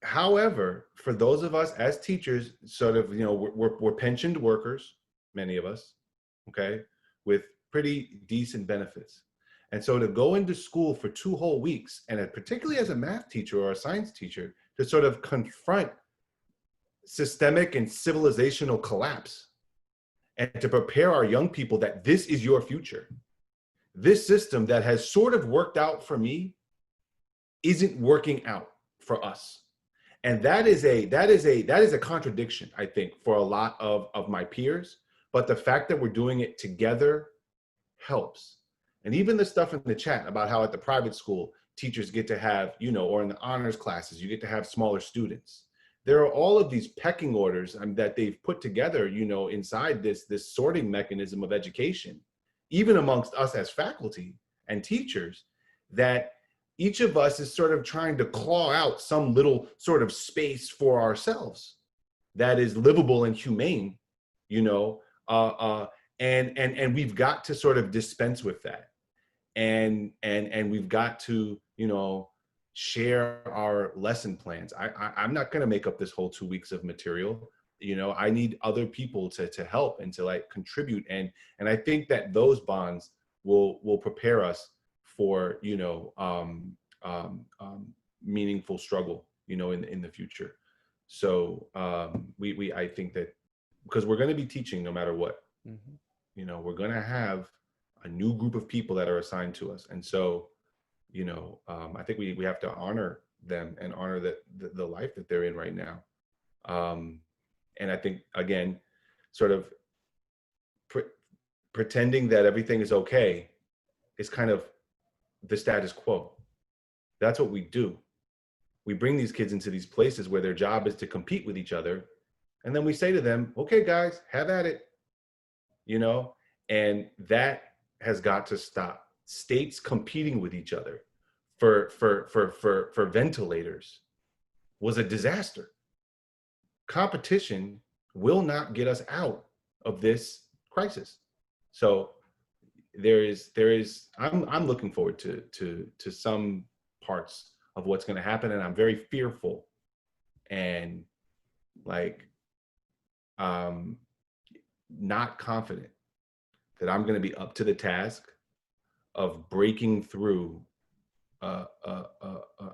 However, for those of us as teachers, sort of, we're pensioned workers, many of us, okay, with pretty decent benefits. And so to go into school for 2 whole weeks, and particularly as a math teacher or a science teacher, to sort of confront systemic and civilizational collapse, and to prepare our young people that this is your future. This system that has sort of worked out for me isn't working out for us. And that is a contradiction, I think, for a lot of my peers. But the fact that we're doing it together helps. And even the stuff in the chat about how at the private school, teachers get to have, or in the honors classes, you get to have smaller students. There are all of these pecking orders that they've put together, inside this sorting mechanism of education, even amongst us as faculty and teachers, that each of us is sort of trying to claw out some little sort of space for ourselves that is livable and humane, and we've got to sort of dispense with that. And we've got to, share our lesson plans. I'm not going to make up this whole 2 weeks of material. I need other people to help and to like contribute. And I think that those bonds will prepare us for, meaningful struggle, in the future. So I think that because we're going to be teaching no matter what, we're going to have a new group of people that are assigned to us. And so, I think we have to honor them and honor the life that they're in right now. And I think, again, sort of pretending that everything is okay is kind of the status quo. That's what we do. We bring these kids into these places where their job is to compete with each other. And then we say to them, okay, guys, have at it, and that has got to stop. States competing with each other for ventilators was a disaster. Competition will not get us out of this crisis. So I'm looking forward to some parts of what's going to happen, and I'm very fearful and not confident that I'm going to be up to the task of breaking through an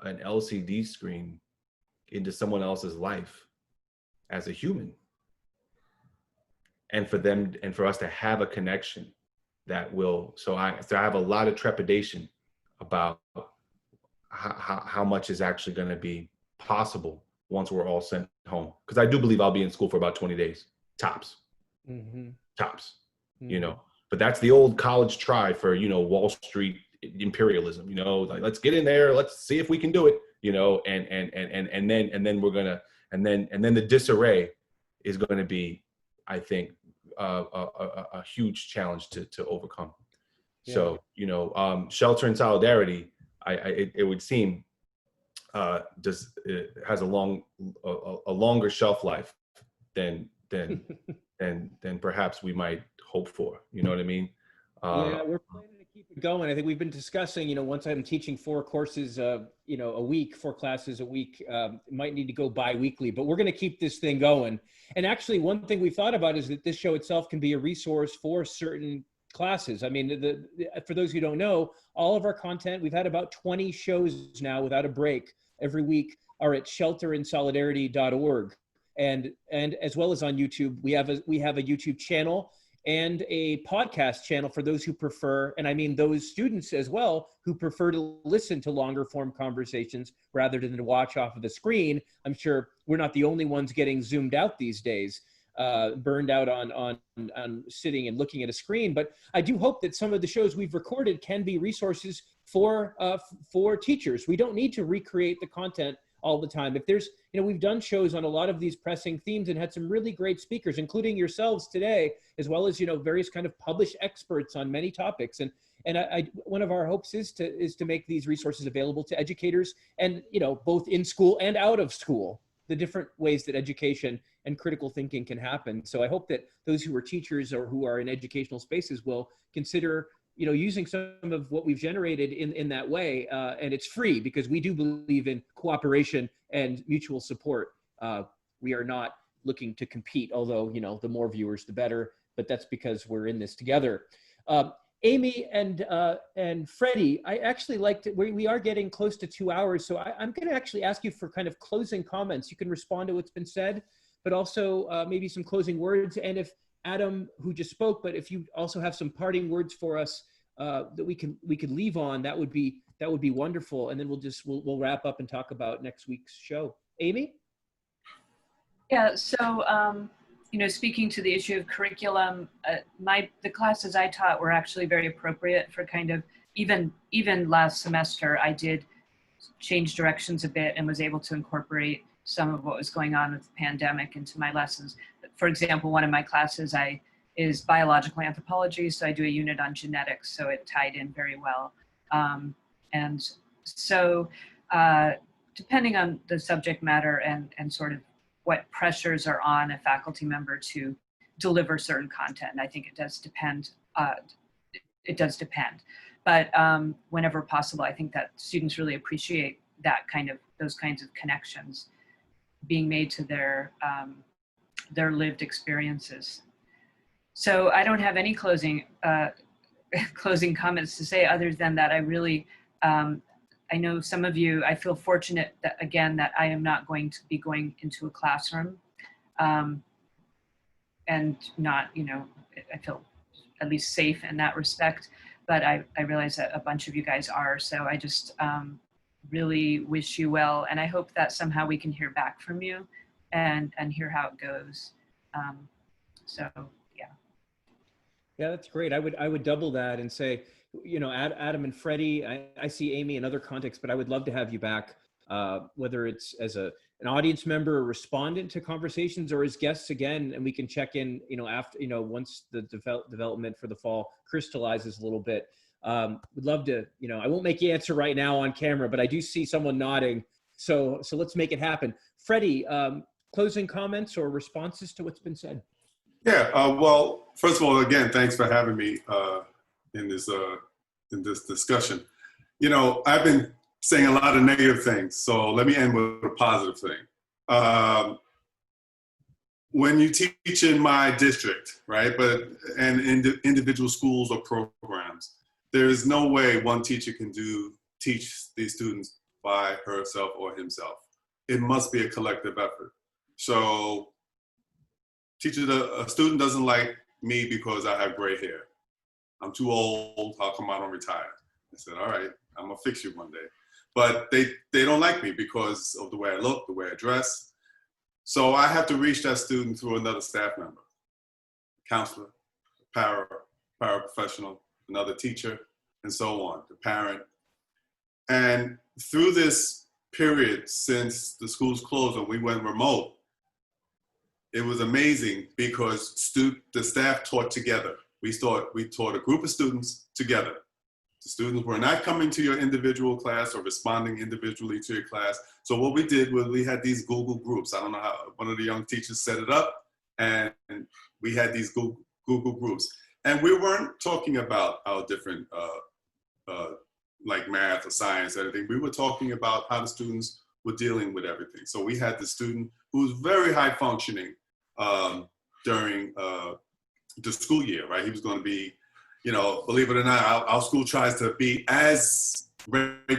LCD screen into someone else's life as a human, and for us to have a connection that will. So I have a lot of trepidation about how much is actually going to be possible once we're all sent home, because I do believe I'll be in school for about 20 days tops. Tops. But that's the old college try for, Wall Street imperialism, like, let's get in there, let's see if we can do it, and then we're gonna, and then the disarray is going to be, I think, a huge challenge to overcome. Yeah. So, shelter and solidarity, it would seem, has a longer shelf life than perhaps we might hope for. You know what I mean? Yeah, we're planning to keep it going. I think we've been discussing, once I'm teaching 4 courses, a week, 4 classes a week, might need to go bi-weekly, but we're going to keep this thing going. And actually, one thing we've thought about is that this show itself can be a resource for certain classes. I mean, for those who don't know, all of our content, we've had about 20 shows now without a break every week, are at shelterinsolidarity.org. And as well as on YouTube, we have a YouTube channel and a podcast channel for those who prefer, and I mean those students as well who prefer to listen to longer form conversations rather than to watch off of the screen. I'm sure we're not the only ones getting zoomed out these days, burned out on sitting and looking at a screen. But I do hope that some of the shows we've recorded can be resources for teachers. We don't need to recreate the content all the time. If there's, we've done shows on a lot of these pressing themes and had some really great speakers, including yourselves today, as well as, various kind of published experts on many topics. And one of our hopes is to make these resources available to educators and, both in school and out of school, the different ways that education and critical thinking can happen. So I hope that those who are teachers or who are in educational spaces will consider using some of what we've generated in that way. And it's free because we do believe in cooperation and mutual support. We are not looking to compete, although, the more viewers, the better, but that's because we're in this together. Amy and Freddie, I actually liked it. We are getting close to 2 hours. So I'm going to actually ask you for kind of closing comments. You can respond to what's been said, but also maybe some closing words. And if Adam, who just spoke, but if you also have some parting words for us that we could leave on, that would be wonderful. And then we'll wrap up and talk about next week's show. Amy? Yeah. So speaking to the issue of curriculum, the classes I taught were actually very appropriate for kind of even last semester. I did change directions a bit and was able to incorporate some of what was going on with the pandemic into my lessons. For example, one of my classes is biological anthropology, so I do a unit on genetics, so it tied in very well. And so depending on the subject matter and sort of what pressures are on a faculty member to deliver certain content, I think it does depend. But whenever possible, I think that students really appreciate those kinds of connections being made to their lived experiences. So I don't have any closing comments to say other than that I really, I know some of you, I feel fortunate that I am not going to be going into a classroom and not, I feel at least safe in that respect, but I realize that a bunch of you guys are, so I just really wish you well, and I hope that somehow we can hear back from you and hear how it goes. So yeah. Yeah, that's great. I would double that and say, Adam and Freddie, I see Amy in other contexts, but I would love to have you back, whether it's as an audience member or respondent to conversations or as guests again, and we can check in, after, once the development for the fall crystallizes a little bit. Would love to, I won't make you answer right now on camera, but I do see someone nodding. So let's make it happen. Freddie, closing comments or responses to what's been said? Yeah, well, first of all, again, thanks for having me in this discussion. I've been saying a lot of negative things, so let me end with a positive thing. When you teach in my district, right, and in individual schools or programs, there is no way one teacher can teach these students by herself or himself. It must be a collective effort. So a student doesn't like me because I have gray hair. I'm too old, how come I don't retire? I said, all right, I'm gonna fix you one day. But they don't like me because of the way I look, the way I dress. So I have to reach that student through another staff member, counselor, paraprofessional, another teacher, and so on, the parent. And through this period since the schools closed and we went remote, it was amazing because the staff taught together. We taught a group of students together. The students were not coming to your individual class or responding individually to your class. So what we did was we had these Google groups. I don't know how, one of the young teachers set it up, and we had these Google groups. And we weren't talking about our different, like math or science or anything. We were talking about how the students were dealing with everything. So we had the student who was very high functioning during the school year, right? He was going to be, believe it or not, our school tries to be as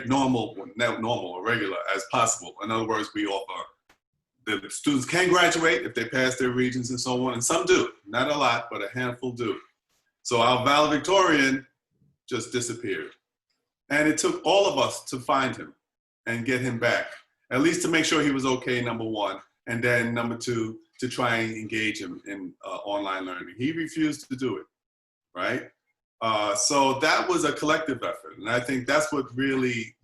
normal or regular as possible. In other words, we offer the students can graduate if they pass their regions and so on, and some do, not a lot, but a handful do. So our valedictorian just disappeared. And it took all of us to find him and get him back, at least to make sure he was okay, number one, and then number two, to try and engage him in online learning. He refused to do it, right? So that was a collective effort. And I think that's what really,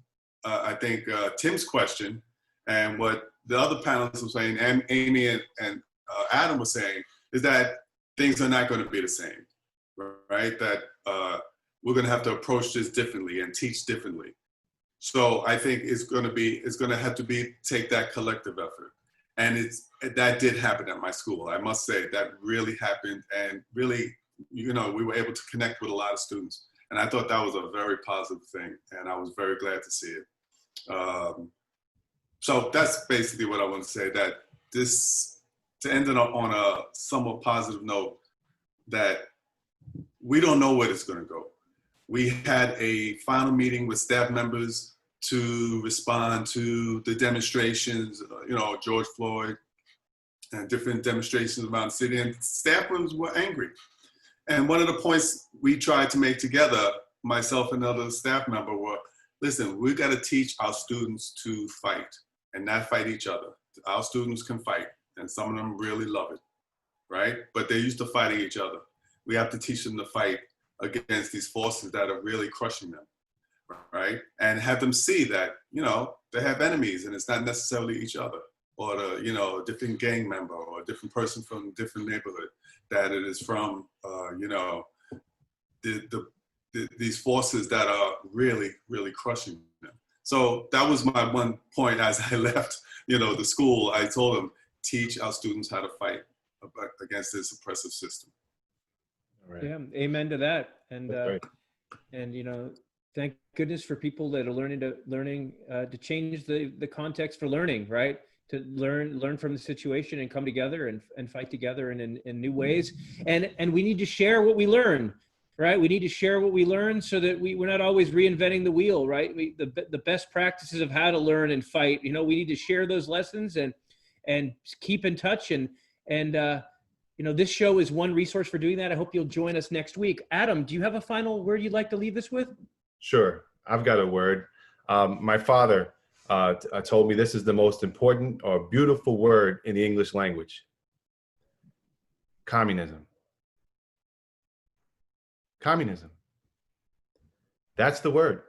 Tim's question and what the other panelists were saying, and Amy and Adam were saying, is that things are not going to be the same, right? That we're going to have to approach this differently and teach differently. So I think it's going to have to take that collective effort. And that did happen at my school. I must say that really happened, and really, we were able to connect with a lot of students. And I thought that was a very positive thing, and I was very glad to see it. So that's basically what I want to say, that this, to end it on a somewhat positive note, that we don't know where it's going to go. We had a final meeting with staff members to respond to the demonstrations, George Floyd and different demonstrations around the city, and staff members were angry. And one of the points we tried to make together, myself and another staff member, were, listen, we got to teach our students to fight and not fight each other. Our students can fight, and some of them really love it, right? But they're used to fighting each other. We have to teach them to fight against these forces that are really crushing them, right? And have them see that, they have enemies, and it's not necessarily each other, or a different gang member or a different person from a different neighborhood, that it is from, these forces that are really, really crushing them. So that was my one point as I left, the school. I told them, teach our students how to fight against this oppressive system. Right. Yeah, amen to that. And thank goodness for people that are learning to change the context for learning, right? To learn from the situation and come together and fight together in new ways. And we need to share what we learn, right? We need to share what we learn so that we're not always reinventing the wheel, right? The best practices of how to learn and fight, we need to share those lessons and keep in touch. And this show is one resource for doing that. I hope you'll join us next week. Adam, do you have a final word you'd like to leave this with? Sure. I've got a word. My father told me this is the most important or beautiful word in the English language. Communism. Communism. That's the word.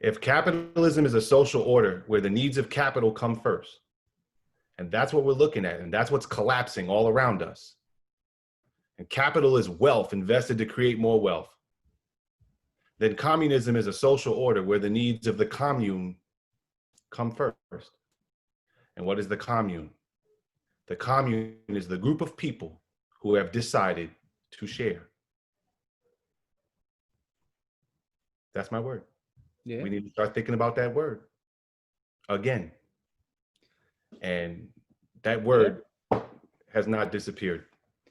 If capitalism is a social order where the needs of capital come first, and that's what we're looking at, and that's what's collapsing all around us, and capital is wealth invested to create more wealth, then communism is a social order where the needs of the commune come first. And what is the commune? The commune is the group of people who have decided to share. That's my word. Yeah. We need to start thinking about that word again. And that word has not disappeared.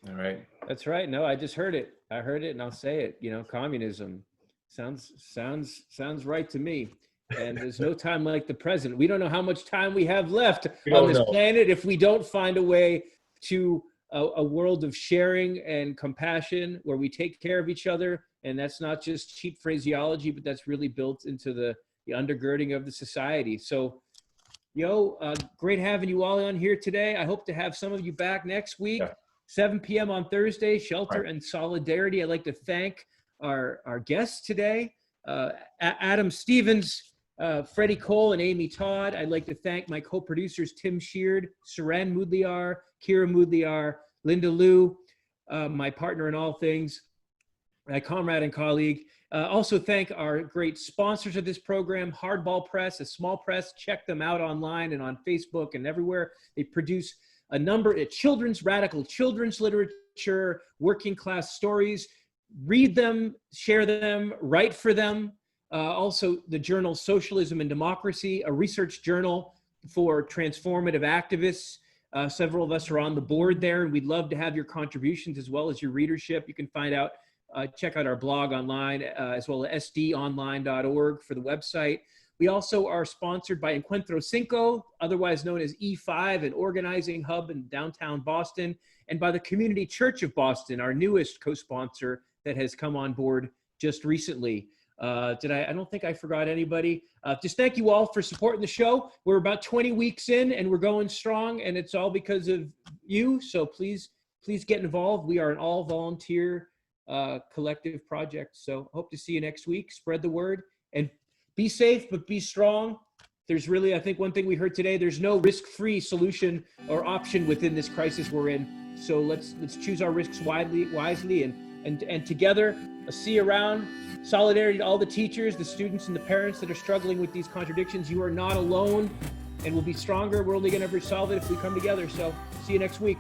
All right. That's right. No, I just heard it. I heard it, and I'll say it. Communism sounds right to me. And there's no time like the present. We don't know how much time we have left on this planet if we don't find a way to a world of sharing and compassion where we take care of each other. And that's not just cheap phraseology, but that's really built into the undergirding of the society. So, great having you all on here today. I hope to have some of you back next week, 7 p.m. on Thursday, Shelter and Solidarity. I'd like to thank our guests today, Adam Stevens, Freddie Cole, and Amy Todd. I'd like to thank my co-producers, Tim Sheard, Saran Mudliar, Kira Mudliar, Linda Liu, my partner in all things, my comrade and colleague. Also thank our great sponsors of this program, Hardball Press, a small press. Check them out online and on Facebook and everywhere. They produce a number of radical children's literature, working class stories. Read them, share them, write for them. Also the journal Socialism and Democracy, a research journal for transformative activists. Several of us are on the board there, and we'd love to have your contributions as well as your readership. You can check out our blog online, as well as sdonline.org for the website. We also are sponsored by Encuentro Cinco, otherwise known as E5, an organizing hub in downtown Boston, and by the Community Church of Boston, our newest co-sponsor that has come on board just recently. I don't think I forgot anybody. Just thank you all for supporting the show. We're about 20 weeks in and we're going strong, and it's all because of you. So please get involved. We are an all volunteer collective project. So hope to see you next week. Spread the word and be safe, but be strong. There's really, I think one thing we heard today, there's no risk-free solution or option within this crisis we're in. So let's choose our risks wisely and together, see you around. Solidarity to all the teachers, the students, and the parents that are struggling with these contradictions. You are not alone, and we'll be stronger. We're only going to ever solve it if we come together. So see you next week.